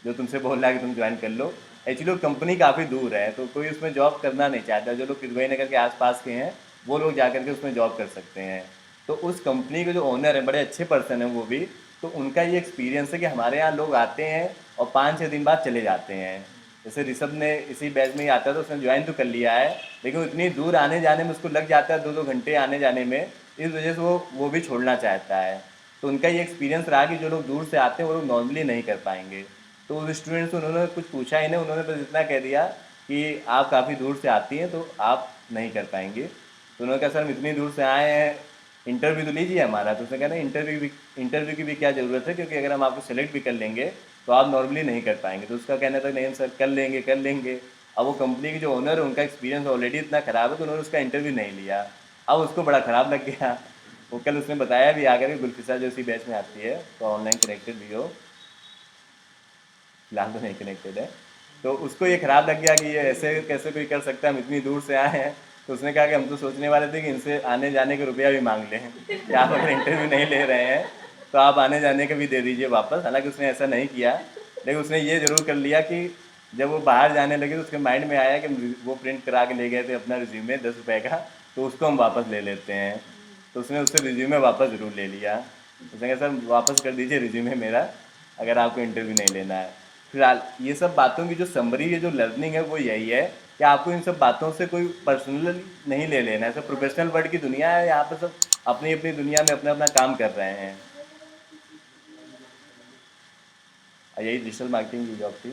Speaker 1: जो तुमसे बोल रहा है कि तुम ज्वाइन कर लो। एक्चुअली वो कंपनी काफ़ी दूर है, तो कोई उसमें जॉब करना नहीं चाहता। जो लोग किदवई नगर के आसपास के हैं वो लोग जा करके उसमें जॉब कर सकते हैं। तो उस कंपनी के जो ओनर हैं, बड़े अच्छे पर्सन हैं वो भी, तो उनका ये एक्सपीरियंस है कि हमारे यहाँ लोग आते हैं और 5-6 दिन बाद चले जाते हैं। जैसे ऋषभ ने इसी बैच में ही आता है, तो उसने ज्वाइन तो कर लिया है, लेकिन इतनी दूर आने जाने में उसको लग जाता है 2-2 घंटे आने जाने में, इस वजह से वो भी छोड़ना चाहता है। तो उनका ये एक्सपीरियंस रहा कि जो लोग दूर से आते हैं वो लोग नॉर्मली नहीं कर पाएंगे। तो उस स्टूडेंट से उन्होंने कुछ पूछा ही नहीं, उन्होंने बस इतना कह दिया कि आप काफ़ी दूर से आती हैं तो आप नहीं कर पाएंगे। तो उन्होंने कहा सर हम इतनी दूर से आए हैं, इंटरव्यू तो लीजिए हमारा। तो उसने कहा ना, इंटरव्यू की भी क्या ज़रूरत है, क्योंकि अगर हम आपको सेलेक्ट भी कर लेंगे तो आप नॉर्मली नहीं कर पाएंगे। तो उसका कहना था नहीं सर कर लेंगे कर लेंगे। अब वो कंपनी के जो ओनर है उनका एक्सपीरियंस ऑलरेडी इतना ख़राब है, तो उन्होंने उसका इंटरव्यू नहीं लिया। अब उसको बड़ा ख़राब लग गया। वो कल उसने बताया भी आकर कि गुलफिसा जो इसी बैच में आती है, तो ऑनलाइन कनेक्टेड भी हो, फिलहाल तो नहीं कनेक्टेड है। तो उसको ये ख़राब लग गया कि ये ऐसे कैसे कोई कर सकता है, हम इतनी दूर से आए हैं। तो उसने कहा कि हम तो सोचने वाले थे कि इनसे आने जाने का रुपया भी मांग लें कि आप अगर इंटरव्यू नहीं ले रहे हैं तो आप आने जाने का भी दे दीजिए वापस। हालांकि उसने ऐसा नहीं किया, लेकिन उसने ये ज़रूर कर लिया कि जब वो बाहर जाने लगे तो उसके माइंड में आया कि वो प्रिंट करा के ले गए थे अपना रिज्यूमे 10 रुपये का, तो उसको हम वापस ले लेते हैं। तो उसने उससे रिज्यूमे वापस ज़रूर ले लिया। उसने कहा सर वापस कर दीजिए रिज्यूमे मेरा, अगर आपको इंटरव्यू नहीं लेना है। फिलहाल ये सब बातों की जो समरी है, जो लर्निंग है, वो यही है कि आपको इन सब बातों से कोई पर्सनली नहीं ले लेना है। सब प्रोफेशनल वर्ल्ड की दुनिया है, यहाँ पे सब अपनी अपनी दुनिया में अपना अपना काम कर रहे हैं। और यही डिजिटल मार्केटिंग की जॉब थी।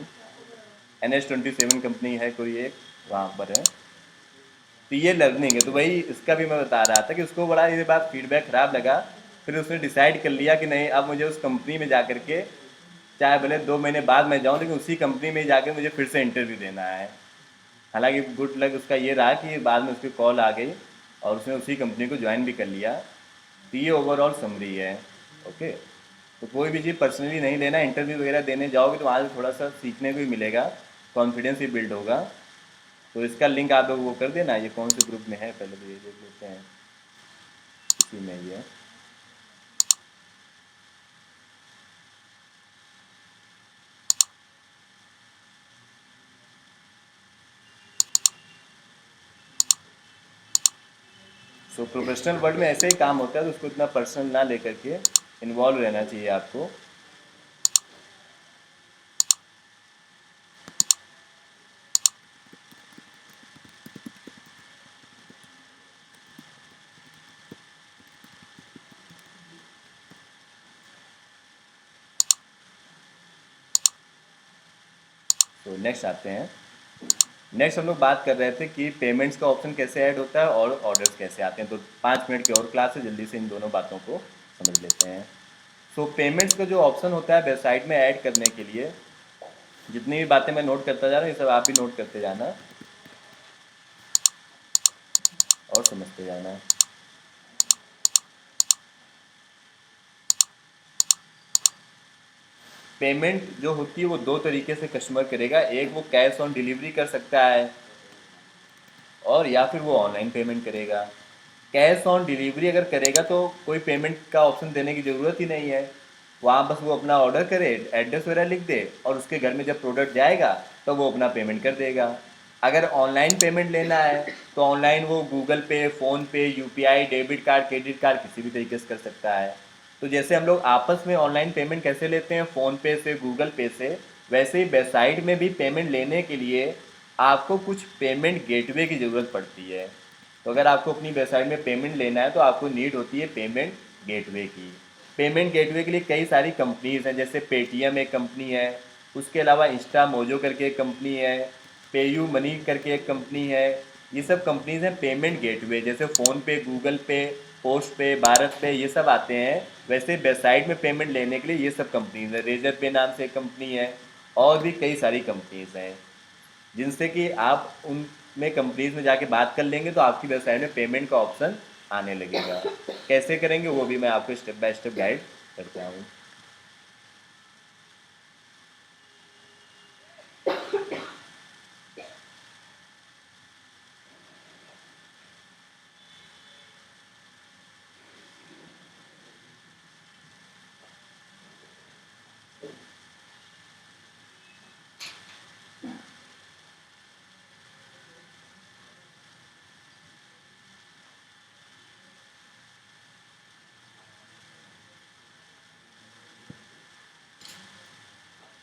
Speaker 1: NH27 कंपनी है कोई एक, वहाँ पर है। तो ये लर्निंग है, तो वही इसका भी मैं बता रहा था कि उसको बड़ा ये बात फीडबैक ख़राब लगा। फिर उसने डिसाइड कर लिया कि नहीं, अब मुझे उस कंपनी में जा कर के, चाहे भले 2 महीने बाद मैं जाऊँ, लेकिन उसी कंपनी में जाकर मुझे फिर से इंटरव्यू देना है। हालांकि गुड लक उसका ये रहा कि बाद में उसकी कॉल आ गई और उसने उसी कंपनी को ज्वाइन भी कर लिया। तो ये ओवरऑल समरी है। ओके, तो कोई भी चीज़ पर्सनली नहीं लेना। इंटरव्यू वगैरह देने जाओगे तो वहाँ से थोड़ा सा सीखने को भी मिलेगा, कॉन्फिडेंस भी बिल्ड होगा। तो इसका लिंक आप लोग वो कर देना, ये कौन से ग्रुप में है पहले तो ये देख लेते हैं। इसी में ही है। सो प्रोफेशनल वर्ल्ड में ऐसे ही काम होता है, तो उसको इतना पर्सनल ना लेकर के इन्वॉल्व रहना चाहिए आपको। तो नेक्स्ट आते हैं। नेक्स्ट हम लोग बात कर रहे थे कि पेमेंट्स का ऑप्शन कैसे ऐड होता है और ऑर्डर्स कैसे आते हैं। तो 5 मिनट की और क्लास है, जल्दी से इन दोनों बातों को समझ लेते हैं। सो पेमेंट्स का जो ऑप्शन होता है वेबसाइट में ऐड करने के लिए, जितनी भी बातें मैं नोट करता जा रहा हूँ ये सब आप भी नोट करते जाना और समझते जाना। पेमेंट जो होती है वो दो तरीके से कस्टमर करेगा, एक वो कैश ऑन डिलीवरी कर सकता है और या फिर वो ऑनलाइन पेमेंट करेगा। कैश ऑन डिलीवरी अगर करेगा तो कोई पेमेंट का ऑप्शन देने की ज़रूरत ही नहीं है, वहाँ बस वो अपना ऑर्डर करे, एड्रेस वगैरह लिख दे और उसके घर में जब प्रोडक्ट जाएगा तो वो अपना पेमेंट कर देगा। अगर ऑनलाइन पेमेंट लेना है तो ऑनलाइन वो गूगल पे, फ़ोन पे, UPI, debit card, credit card किसी भी तरीके से कर सकता है। तो जैसे हम लोग आपस में ऑनलाइन पेमेंट कैसे लेते हैं फ़ोन पे से, गूगल पे से, वैसे ही वेबसाइट में भी पेमेंट लेने के लिए आपको कुछ पेमेंट गेटवे की ज़रूरत पड़ती है। तो अगर आपको अपनी वेबसाइट में पेमेंट लेना है तो आपको नीड होती है पेमेंट गेटवे की। पेमेंट गेटवे के लिए कई सारी कंपनीज़ हैं, जैसे पेटीएम एक कंपनी है, उसके अलावा इंस्टा मोजो करके एक कंपनी है, पेयू मनी करके एक कंपनी है। ये सब कंपनीज़ हैं पेमेंट गेटवे, जैसे फ़ोन पे, गूगल पे, पोस्ट पे, भारत पे, ये सब आते हैं। वैसे वेबसाइट में पेमेंट लेने के लिए ये सब कंपनीज़ हैं। रेजर पे नाम से एक कंपनी है और भी कई सारी कंपनीज़ हैं, जिनसे कि आप उनमें कंपनीज में जाके बात कर लेंगे तो आपकी वेबसाइट में पेमेंट का ऑप्शन आने लगेगा। कैसे करेंगे वो भी मैं आपको स्टेप बाय स्टेप गाइड करता हूँ।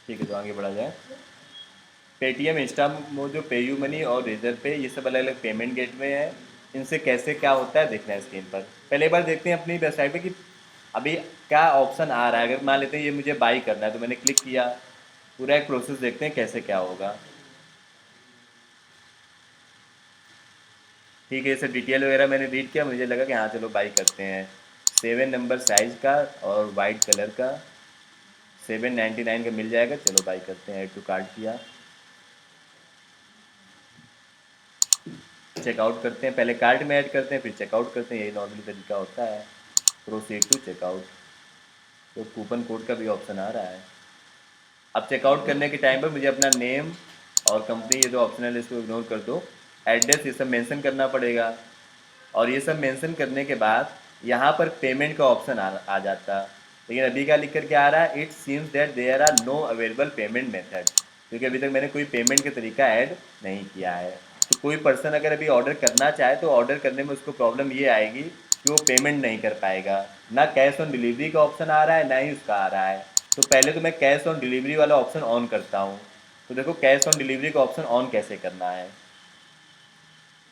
Speaker 1: ठीक है, तो आगे बढ़ा जाए। Paytm, Insta mojo, PayU money और रेजर पे, ये सब अलग अलग पेमेंट गेटवे हैं। इनसे कैसे क्या होता है देखना है स्क्रीन पर। पहले बार देखते हैं अपनी वेबसाइट पे कि अभी क्या ऑप्शन आ रहा है। अगर मान लेते हैं ये मुझे बाई करना है तो मैंने क्लिक किया, पूरा एक प्रोसेस देखते हैं कैसे क्या होगा। ठीक है, ये सब डिटेल वगैरह मैंने रीड किया, मुझे लगा कि हाँ चलो बाई करते हैं। 7 नंबर साइज़ का और वाइट कलर का, 799 का मिल जाएगा, चलो बाई करते हैं। ऐड टू कार्ट किया, चेकआउट करते हैं। पहले कार्ट में ऐड करते हैं फिर चेकआउट करते हैं, यही नॉर्मली तरीका होता है। प्रोसीड टू चेकआउट, तो कूपन कोड का भी ऑप्शन आ रहा है। अब चेकआउट करने के टाइम पर मुझे अपना नेम और कंपनी, ये जो ऑप्शनल है इसको इग्नोर कर दो, एड्रेस ये सब मेंशन करना पड़ेगा। और ये सब मेंशन करने के बाद यहाँ पर पेमेंट का ऑप्शन आ जाता। लेकिन अभी क्या लिख करके आ रहा है, it seems that there are no available payment method, क्योंकि अभी तक मैंने कोई पेमेंट का तरीका ऐड नहीं किया है। तो कोई पर्सन अगर अभी ऑर्डर करना चाहे तो ऑर्डर करने में उसको प्रॉब्लम ये आएगी कि वो पेमेंट नहीं कर पाएगा। ना कैश ऑन डिलीवरी का ऑप्शन आ रहा है ना ही उसका आ रहा है। तो पहले तो मैं कैश ऑन डिलीवरी वाला ऑप्शन ऑन करता हूँ। तो देखो कैश ऑन डिलीवरी का ऑप्शन ऑन कैसे करना है।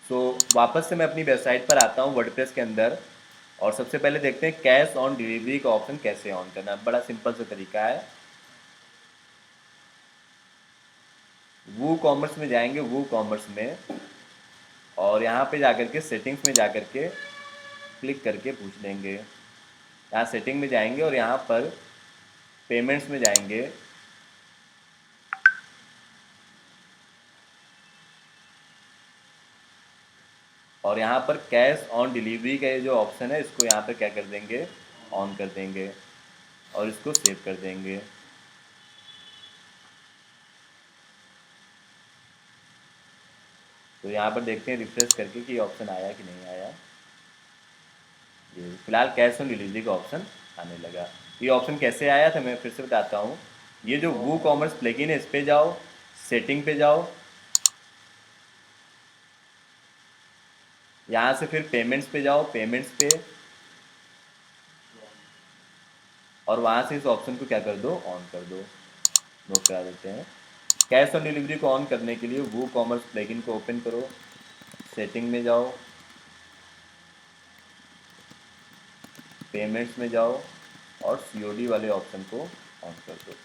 Speaker 1: सो वापस से मैं अपनी वेबसाइट पर आता हूँ वर्डप्रेस के अंदर, और सबसे पहले देखते हैं कैश ऑन डिलीवरी का ऑप्शन कैसे ऑन करना है। बड़ा सिंपल सा तरीका है। वू कॉमर्स में जाएंगे, वू कॉमर्स में, और यहाँ पे जाकर के सेटिंग्स में जाकर के क्लिक करके पूछ लेंगे। यहाँ सेटिंग में जाएंगे और यहाँ पर पेमेंट्स में जाएंगे, और यहाँ पर कैश ऑन डिलीवरी का ये जो ऑप्शन है इसको यहाँ पर क्या कर देंगे, ऑन कर देंगे और इसको सेव कर देंगे। तो यहाँ पर देखते हैं रिफ्रेश करके कि ऑप्शन आया कि नहीं आया। ये फिलहाल कैश ऑन डिलीवरी का ऑप्शन आने लगा। ये ऑप्शन कैसे आया था मैं फिर से बताता हूँ। ये जो वू कॉमर्स प्लगइन है इस पे जाओ, सेटिंग पे जाओ, यहाँ से फिर पेमेंट्स पे जाओ, पेमेंट्स पे, और वहाँ से इस ऑप्शन को क्या कर दो, ऑन कर दो। नोट करा देते हैं। कैश ऑन डिलीवरी को ऑन करने के लिए वू कॉमर्स प्लगइन को ओपन करो, सेटिंग में जाओ, पेमेंट्स में जाओ और सीओडी वाले ऑप्शन को ऑन कर दो।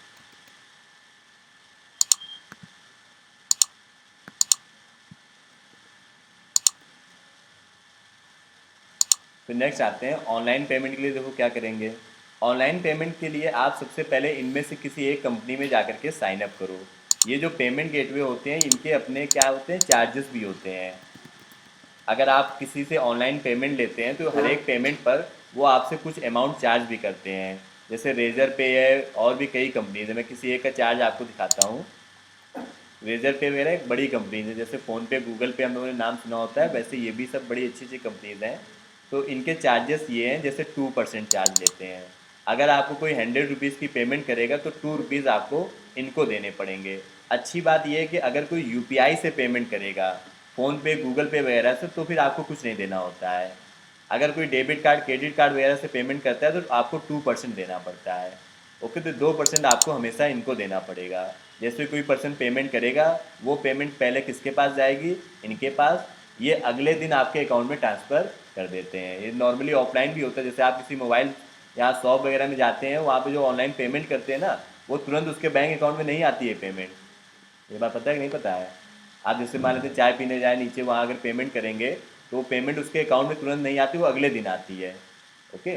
Speaker 1: फिर नेक्स्ट आते हैं ऑनलाइन पेमेंट के लिए। देखो क्या करेंगे, ऑनलाइन पेमेंट के लिए आप सबसे पहले इनमें से किसी एक कंपनी में जाकर के साइन अप करो। ये जो पेमेंट गेटवे होते हैं इनके अपने क्या होते हैं, चार्जेस भी होते हैं। अगर आप किसी से ऑनलाइन पेमेंट लेते हैं तो हर एक पेमेंट पर वो आपसे कुछ अमाउंट चार्ज भी करते हैं। जैसे रेजर पे है और भी कई कंपनीज है, मैं किसी एक का चार्ज आपको दिखाता हूँ। रेजर पे वगैरह एक बड़ी कंपनीज है, जैसे फ़ोनपे गूगल पे हम लोगों ने नाम सुना होता है, वैसे ये भी सब बड़ी अच्छी अच्छी कंपनीज हैं। तो इनके चार्जेस ये हैं, जैसे 2% चार्ज लेते हैं। अगर आपको कोई 100 रुपीज़ की पेमेंट करेगा तो 2 रुपीज़ आपको इनको देने पड़ेंगे। अच्छी बात यह है कि अगर कोई यूपीआई से पेमेंट करेगा, फ़ोनपे गूगल पे वगैरह से, तो फिर आपको कुछ नहीं देना होता है। अगर कोई डेबिट कार्ड क्रेडिट कार्ड वगैरह से पेमेंट करता है तो आपको 2% देना पड़ता है। ओके, तो 2% आपको हमेशा इनको देना पड़ेगा। जैसे कोई पर्सन पेमेंट करेगा, वो पेमेंट पहले किसके पास जाएगी, इनके पास। ये अगले दिन आपके अकाउंट में ट्रांसफ़र कर देते हैं। ये नॉर्मली ऑफलाइन भी होता है, जैसे आप किसी मोबाइल या शॉप वगैरह में जाते हैं, वहाँ पे जो ऑनलाइन पेमेंट करते हैं ना, वो तुरंत उसके बैंक अकाउंट में नहीं आती है पेमेंट। ये बात पता है कि नहीं पता है? आप जैसे मान लेते हैं चाय पीने जाए नीचे, वहाँ अगर पेमेंट करेंगे तो पेमेंट उसके अकाउंट में तुरंत नहीं आती, वो अगले दिन आती है। ओके,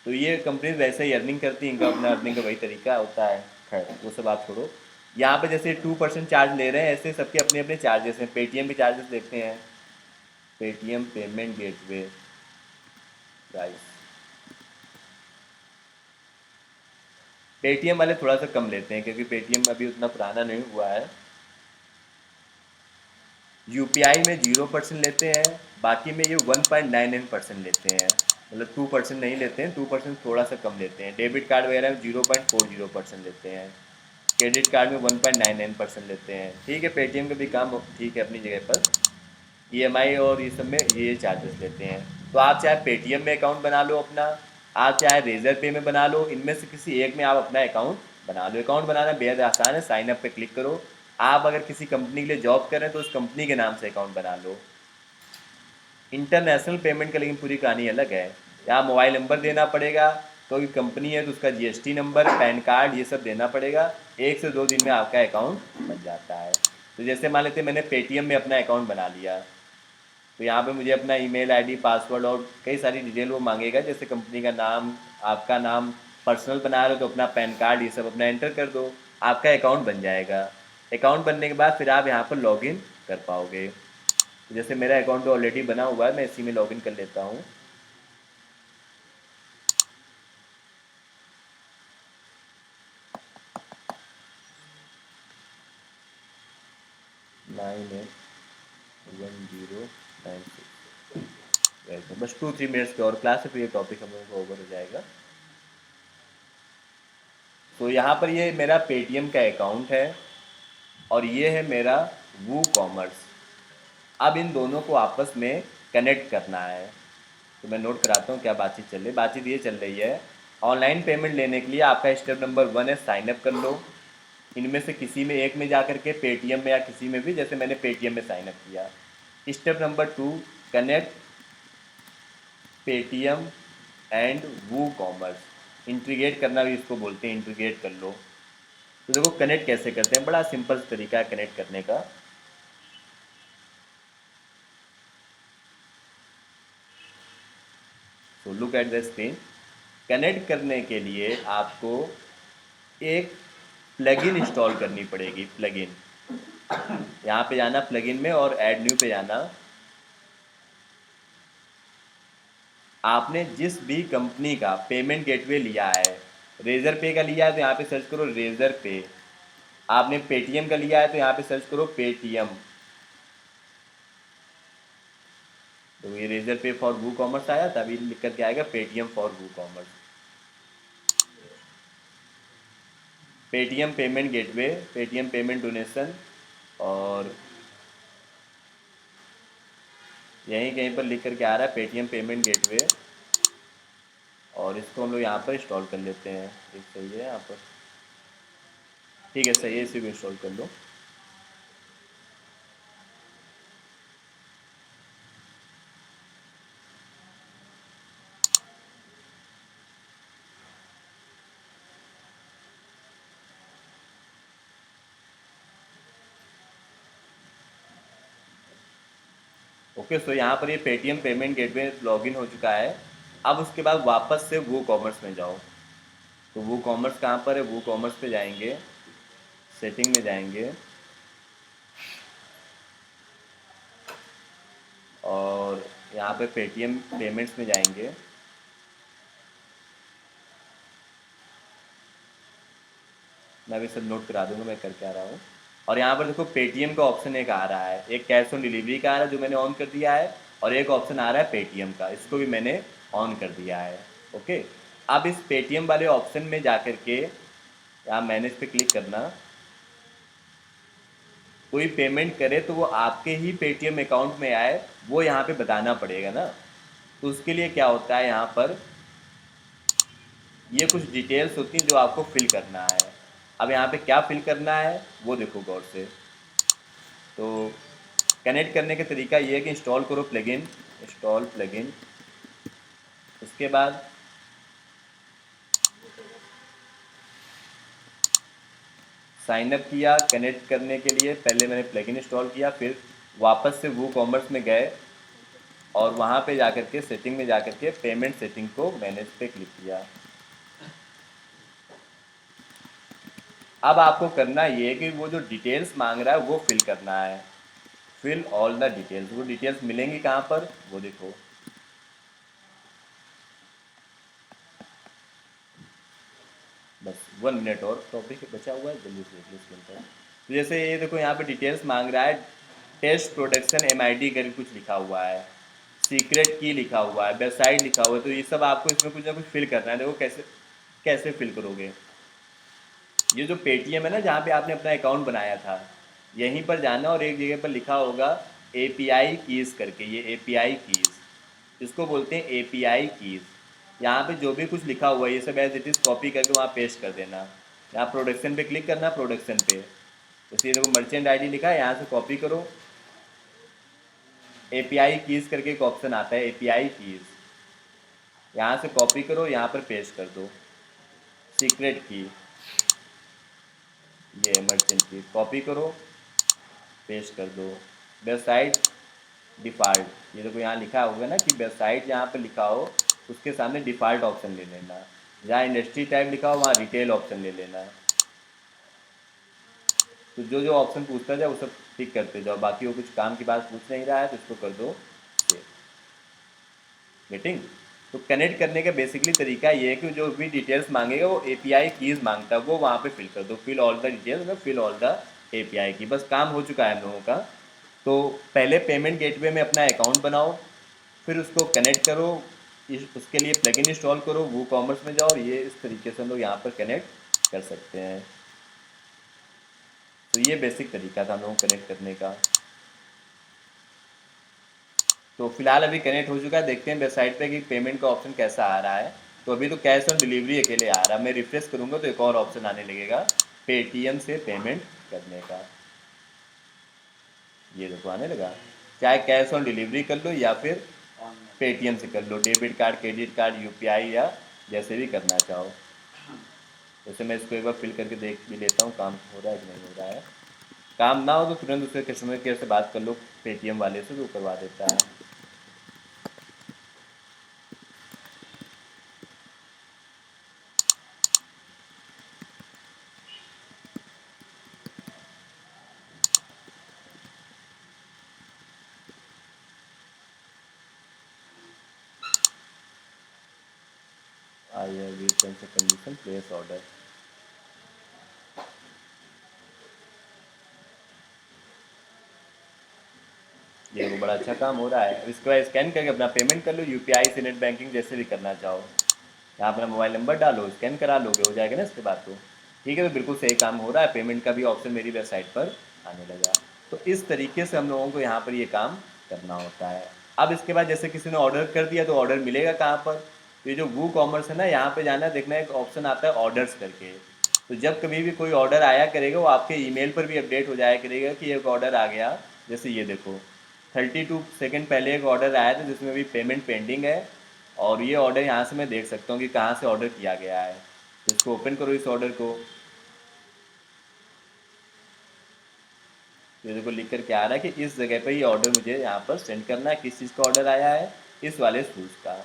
Speaker 1: तो ये कंपनीज वैसे ही अर्निंग करती हैं, इनका अपना अर्निंग का वही तरीका होता है। खैर वो सब आप छोड़ो। यहाँ पे जैसे 2% चार्ज ले रहे हैं, ऐसे सबके अपने अपने चार्जेस हैं। पेटीएम के चार्जेस देखते हैं। Paytm payment gateway price, Paytm वाले थोड़ा सा कम लेते हैं क्योंकि पेटीएम अभी उतना पुराना नहीं हुआ है। यूपीआई में 0% लेते हैं, बाकी में ये 1.99% लेते हैं। मतलब 2% नहीं लेते हैं, 2% थोड़ा सा कम लेते हैं। डेबिट कार्ड वगैरह में 0.40% लेते हैं। क्रेडिट कार्ड में 1.99% लेते हैं। ठीक है, पेटीएम का भी काम ठीक है अपनी जगह पर। ईएमआई और ये सब में ये चार्जेस लेते हैं। तो आप चाहे पेटीएम में अकाउंट बना लो अपना, आप चाहे रेजर पे में बना लो, इनमें से किसी एक में आप अपना अकाउंट बना लो। अकाउंट बनाना बेहद आसान है, साइन अप पे क्लिक करो। आप अगर किसी कंपनी के लिए जॉब कर रहे हैं तो उस कंपनी के नाम से अकाउंट बना लो। इंटरनेशनल पेमेंट का लेकिन पूरी कहानी अलग है। यहाँ मोबाइल नंबर देना पड़ेगा, कोई कंपनी है तो उसका जीएसटी नंबर, पैन कार्ड, ये सब देना पड़ेगा। 1 से 2 दिन में आपका अकाउंट बन जाता है। तो जैसे मान लेते हैं मैंने पेटीएम में अपना अकाउंट बना लिया, तो यहाँ पे मुझे अपना ईमेल आईडी, पासवर्ड और कई सारी डिटेल वो मांगेगा, जैसे कंपनी का नाम, आपका नाम, पर्सनल बना रहे हो तो अपना पैन कार्ड, ये सब अपना एंटर कर दो, आपका अकाउंट बन जाएगा। अकाउंट बनने के बाद फिर आप यहाँ पर लॉगिन कर पाओगे। तो जैसे मेरा अकाउंट तो ऑलरेडी बना हुआ है, मैं इसी में लॉगिन कर लेता हूँ। नाइन एट 1096, बस 2-3 मिनट्स की और क्लास है, फिर ये टॉपिक हम लोगों को ओवर हो जाएगा। तो यहाँ पर ये मेरा पेटीएम का अकाउंट है और ये है मेरा वू कॉमर्स। अब इन दोनों को आपस में कनेक्ट करना है। तो मैं नोट कराता हूँ क्या बातचीत चल रही है। बातचीत ये चल रही है, ऑनलाइन पेमेंट लेने के लिए आपका स्टेप नंबर 1 है साइन अप कर लो। इनमें से किसी में एक में जा करके, पेटीएम में या किसी में भी, जैसे मैंने पेटीएम में साइन अप किया। Step number 2, connect Paytm and WooCommerce. Integrate करना भी इसको बोलते हैं, इंटीग्रेट कर लो। तो देखो कनेक्ट कैसे करते हैं, बड़ा सिंपल तरीका है कनेक्ट करने का। So look at the screen. Connect करने के लिए आपको एक प्लगइन इंस्टॉल करनी पड़ेगी। प्लगइन, यहाँ पे जाना प्लगइन में और ऐड न्यू पे जाना। आपने जिस भी कंपनी का पेमेंट गेटवे लिया है, रेजर पे का लिया है तो यहाँ पे सर्च करो रेजर पे। आपने पेटीएम का लिया है तो यहाँ पे सर्च करो पेटीएम। तो ये रेजर पे फॉर वू कॉमर्स आया था, अभी लिख करके आएगा Paytm for WooCommerce. Paytm payment gateway, Paytm payment donation, और यहीं कहीं पर लिख करके आ रहा है पेटीएम पेमेंट गेटवे। और इसको हम लोग यहाँ पर इंस्टॉल कर लेते हैं। एक सही है यहाँ पर, ठीक है सही है, इसी को इंस्टॉल कर लो। ओके, सो यहाँ पर ये पेटीएम पेमेंट गेटवे लॉगिन हो चुका है। अब उसके बाद वापस से वो कॉमर्स में जाओ। तो वो कॉमर्स कहाँ पर है, वो कॉमर्स पे जाएंगे, सेटिंग में जाएंगे और यहाँ पे पेटीएम पेमेंट्स में जाएंगे। मैं भी सब नोट करा दूंगा मैं कर क्या रहा हूँ। और यहाँ पर देखो पेटीएम का ऑप्शन एक आ रहा है, एक कैश ऑन डिलीवरी का आ रहा है जो मैंने ऑन कर दिया है, और एक ऑप्शन आ रहा है पेटीएम का, इसको भी मैंने ऑन कर दिया है। ओके, अब इस पेटीएम वाले ऑप्शन में जा कर के यहाँ मैनेज पे क्लिक करना। कोई पेमेंट करे तो वो आपके ही पेटीएम अकाउंट में आए, वो यहाँ पे बताना पड़ेगा ना। तो उसके लिए क्या होता है, यहाँ पर ये कुछ डिटेल्स होती हैं जो आपको फिल करना है। अब यहाँ पे क्या फिल करना है वो देखो गौर से। तो कनेक्ट करने का तरीका ये है कि इंस्टॉल करो प्लगइन, इंस्टॉल प्लगइन। उसके बाद साइन अप किया कनेक्ट करने के लिए, पहले मैंने प्लगइन इंस्टॉल किया, फिर वापस से वो कॉमर्स में गए और वहाँ पे जाकर के सेटिंग में जाकर के पेमेंट सेटिंग को मैनेज पे क्लिक किया। अब आपको करना ये है कि वो जो डिटेल्स मांग रहा है वो फिल करना है, फिल ऑल द डिटेल्स। वो डिटेल्स मिलेंगी कहाँ पर, वो देखो। बस 1 मिनट और टॉपिक बचा हुआ है, जल्दी से देख लो इसके अंदर। तो जैसे ये देखो यहाँ पे डिटेल्स मांग रहा है, टेस्ट प्रोडक्शन MID करके कुछ लिखा हुआ है, सीक्रेट की लिखा हुआ है, वेबसाइट लिखा हुआ है। तो ये सब आपको इसमें कुछ ना कुछ फिल करना है। देखो कैसे कैसे फिल करोगे। ये जो पेटीएम है ना जहाँ पे आपने अपना अकाउंट बनाया था, यहीं पर जाना और एक जगह पर लिखा होगा API कीज़ करके, ये API कीज़ इसको बोलते हैं, API कीज़। यहाँ पे जो भी कुछ लिखा हुआ है ये सब एज इट इज़ कॉपी करके वहाँ पेस्ट कर देना। यहाँ प्रोडक्शन पे क्लिक करना, प्रोडक्शन पे जैसे ये देखो मर्चेंट ID लिखा है, यहाँ से कॉपी करो। API कीज़ करके एक ऑप्शन आता है, API कीज़, यहाँ से कॉपी करो, यहाँ पर पेस्ट कर दो। सीक्रेट की, ये मर्चेंट की कॉपी करो, पेस्ट कर दो। वेबसाइट डिफ़ॉल्ट, ये देखो यहाँ लिखा होगा ना कि वेबसाइट जहाँ पे लिखा हो उसके सामने डिफ़ॉल्ट ऑप्शन ले लेना, जहाँ इंडस्ट्री टाइप लिखा हो वहाँ रिटेल ऑप्शन ले लेना। तो जो जो ऑप्शन पूछता जाए वो सब टिक करते जाओ, बाकी वो कुछ काम की बात पूछ नहीं रहा है तो इसको कर दो सेव। गेटिंग। तो कनेक्ट करने का बेसिकली तरीका ये है कि जो भी डिटेल्स मांगेगा वो API कीज़ मांगता है, वो वहाँ पे फिल कर दो, fill all the details, fill all the API की। बस काम हो चुका है हम लोगों का। तो पहले पेमेंट गेटवे में अपना अकाउंट बनाओ, फिर उसको कनेक्ट करो, उसके लिए प्लगइन इंस्टॉल करो, वो कॉमर्स में जाओ, और ये इस तरीके से हम लोग यहाँ पर कनेक्ट कर सकते हैं। तो ये बेसिक तरीका था हम लोगों को कनेक्ट करने का। तो फिलहाल अभी कनेक्ट हो चुका है, देखते हैं वेबसाइट पे कि पेमेंट का ऑप्शन कैसा आ रहा है। तो अभी तो कैश ऑन डिलीवरी अकेले आ रहा है, मैं रिफ्रेश करूँगा तो एक और ऑप्शन आने लगेगा पेटीएम से पेमेंट करने का। ये देखो आने लगा, चाहे कैश ऑन डिलीवरी कर लो या फिर पेटीएम से कर लो, debit card, credit card, UPI या जैसे भी करना चाहो। जैसे मैं इसको एक बार फिल करके देख भी लेता हूँ काम हो रहा है कि नहीं हो रहा है। काम ना हो तो तुरंत उसके कस्टमर केयर से बात कर लो, पेटीएम वाले से, तो वो करवा देता है। I have read terms and condition, place order. ये वो बड़ा अच्छा काम हो रहा है। इसके बाद स्कैन करके अपना पेमेंट कर लो, UPI से, नेट बैंकिंग जैसे भी करना चाहो। यहाँ अपना मोबाइल नंबर डालो, स्कैन करा लोगे, हो जाएगा ना इसके बाद। तो ठीक है, तो बिल्कुल सही काम हो रहा है। पेमेंट का भी ऑप्शन मेरी वेबसाइट पर आने लगा। तो इस तरीके से हम लोगों को यहाँ पर ये काम करना होता है। अब इसके बाद जैसे किसी ने ऑर्डर कर दिया तो ऑर्डर मिलेगा कहाँ पर, तो ये जो वो कॉमर्स है ना, यहाँ पे जाना, देखना एक ऑप्शन आता है ऑर्डर्स करके। तो जब कभी भी कोई ऑर्डर आया करेगा वो आपके ईमेल पर भी अपडेट हो जाया करेगा कि एक ऑर्डर आ गया। जैसे ये देखो 32 सेकंड पहले एक ऑर्डर आया था जिसमें भी पेमेंट पेंडिंग है, और ये ऑर्डर यहाँ से मैं देख सकता हूँ कि कहाँ से ऑर्डर किया गया है। तो इसको ओपन करो, इस ऑर्डर को। ये देखो लिख कर क्या आ रहा है कि इस जगह पर ये ऑर्डर मुझे यहाँ पर सेंड करना है। किस चीज़ का ऑर्डर आया है, इस वाले शूज़ का।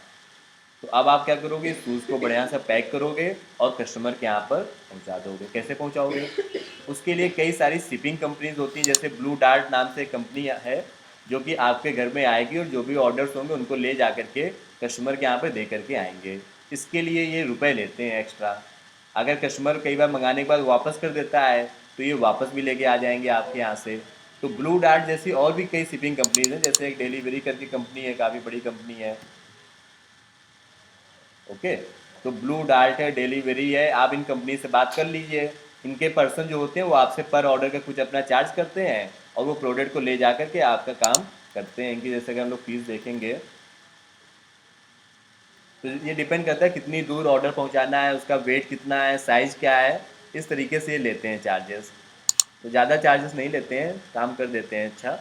Speaker 1: तो अब आप क्या करोगे, शूज़ को बढ़िया से पैक करोगे और कस्टमर के यहाँ पर पहुँचा दोगे। कैसे पहुँचाओगे? उसके लिए कई सारी शिपिंग कंपनीज होती हैं, जैसे ब्लू डार्ट नाम से कंपनी है, जो कि आपके घर में आएगी और जो भी ऑर्डर्स होंगे उनको ले जा करके कस्टमर के यहाँ पे दे करके आएंगे। इसके लिए ये रुपए लेते हैं एक्स्ट्रा। अगर कस्टमर कई बार मंगाने के बाद वापस कर देता है तो ये वापस भी लेके आ जाएंगे आपके यहाँ से। तो ब्लू डार्ट जैसी और भी कई शिपिंग कंपनीज हैं, जैसे एक डिलीवरी करके कंपनी है, काफ़ी बड़ी कंपनी है। ओके, तो ब्लू डार्ट है, डिलीवरी है, आप इन कंपनी से बात कर लीजिए। इनके पर्सन जो होते हैं वो आपसे पर ऑर्डर का कुछ अपना चार्ज करते हैं और वो प्रोडक्ट को ले जा कर के आपका काम करते हैं। इनकी जैसे कि हम लोग फीस देखेंगे तो ये डिपेंड करता है कितनी दूर ऑर्डर पहुंचाना है, उसका वेट कितना है, साइज़ क्या है, इस तरीके से ये लेते हैं चार्जेस। तो ज़्यादा चार्जेस नहीं लेते हैं, काम कर देते हैं अच्छा।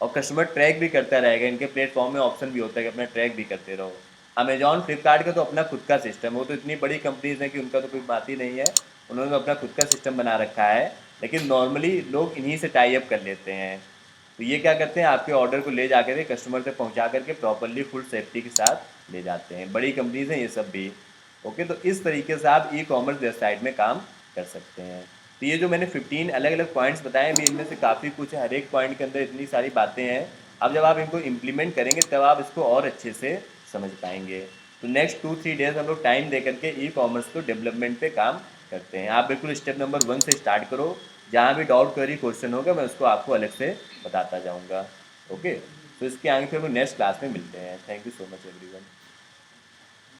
Speaker 1: और कस्टमर ट्रैक भी करता रहेगा, इनके प्लेटफॉर्म में ऑप्शन भी होता है कि अपना ट्रैक भी करते रहो। अमेजॉन फ्लिपकार्ट का तो अपना खुद का सिस्टम, वो तो इतनी बड़ी कंपनीज है कि उनका तो कोई बात ही नहीं है, उन्होंने तो अपना खुद का सिस्टम बना रखा है। लेकिन नॉर्मली लोग इन्हीं से टाई अप कर लेते हैं। तो ये क्या करते हैं, आपके ऑर्डर को ले जा करके कस्टमर तक पहुंचा करके प्रॉपरली फुल सेफ्टी के साथ ले जाते हैं। बड़ी कंपनीज हैं ये सब भी। ओके, तो इस तरीके से आप ई कॉमर्स वेबसाइट में काम कर सकते हैं। तो ये जो मैंने 15 अलग अलग पॉइंट्स बताए भी, इनमें से काफ़ी कुछ है, हर एक पॉइंट के अंदर इतनी सारी बातें हैं। अब जब आप इनको इम्प्लीमेंट करेंगे तब आप इसको और अच्छे से समझ पाएंगे। तो नेक्स्ट 2-3 डेज हम लोग टाइम दे करके ई कॉमर्स को डेवलपमेंट पे काम करते हैं। आप बिल्कुल स्टेप नंबर 1 से स्टार्ट करो, जहाँ भी डाउट क्वेरी क्वेश्चन होगा मैं उसको आपको अलग से बताता जाऊँगा। ओके, तो इसके आगे फिर हम नेक्स्ट क्लास में मिलते हैं। Thank you so much everyone.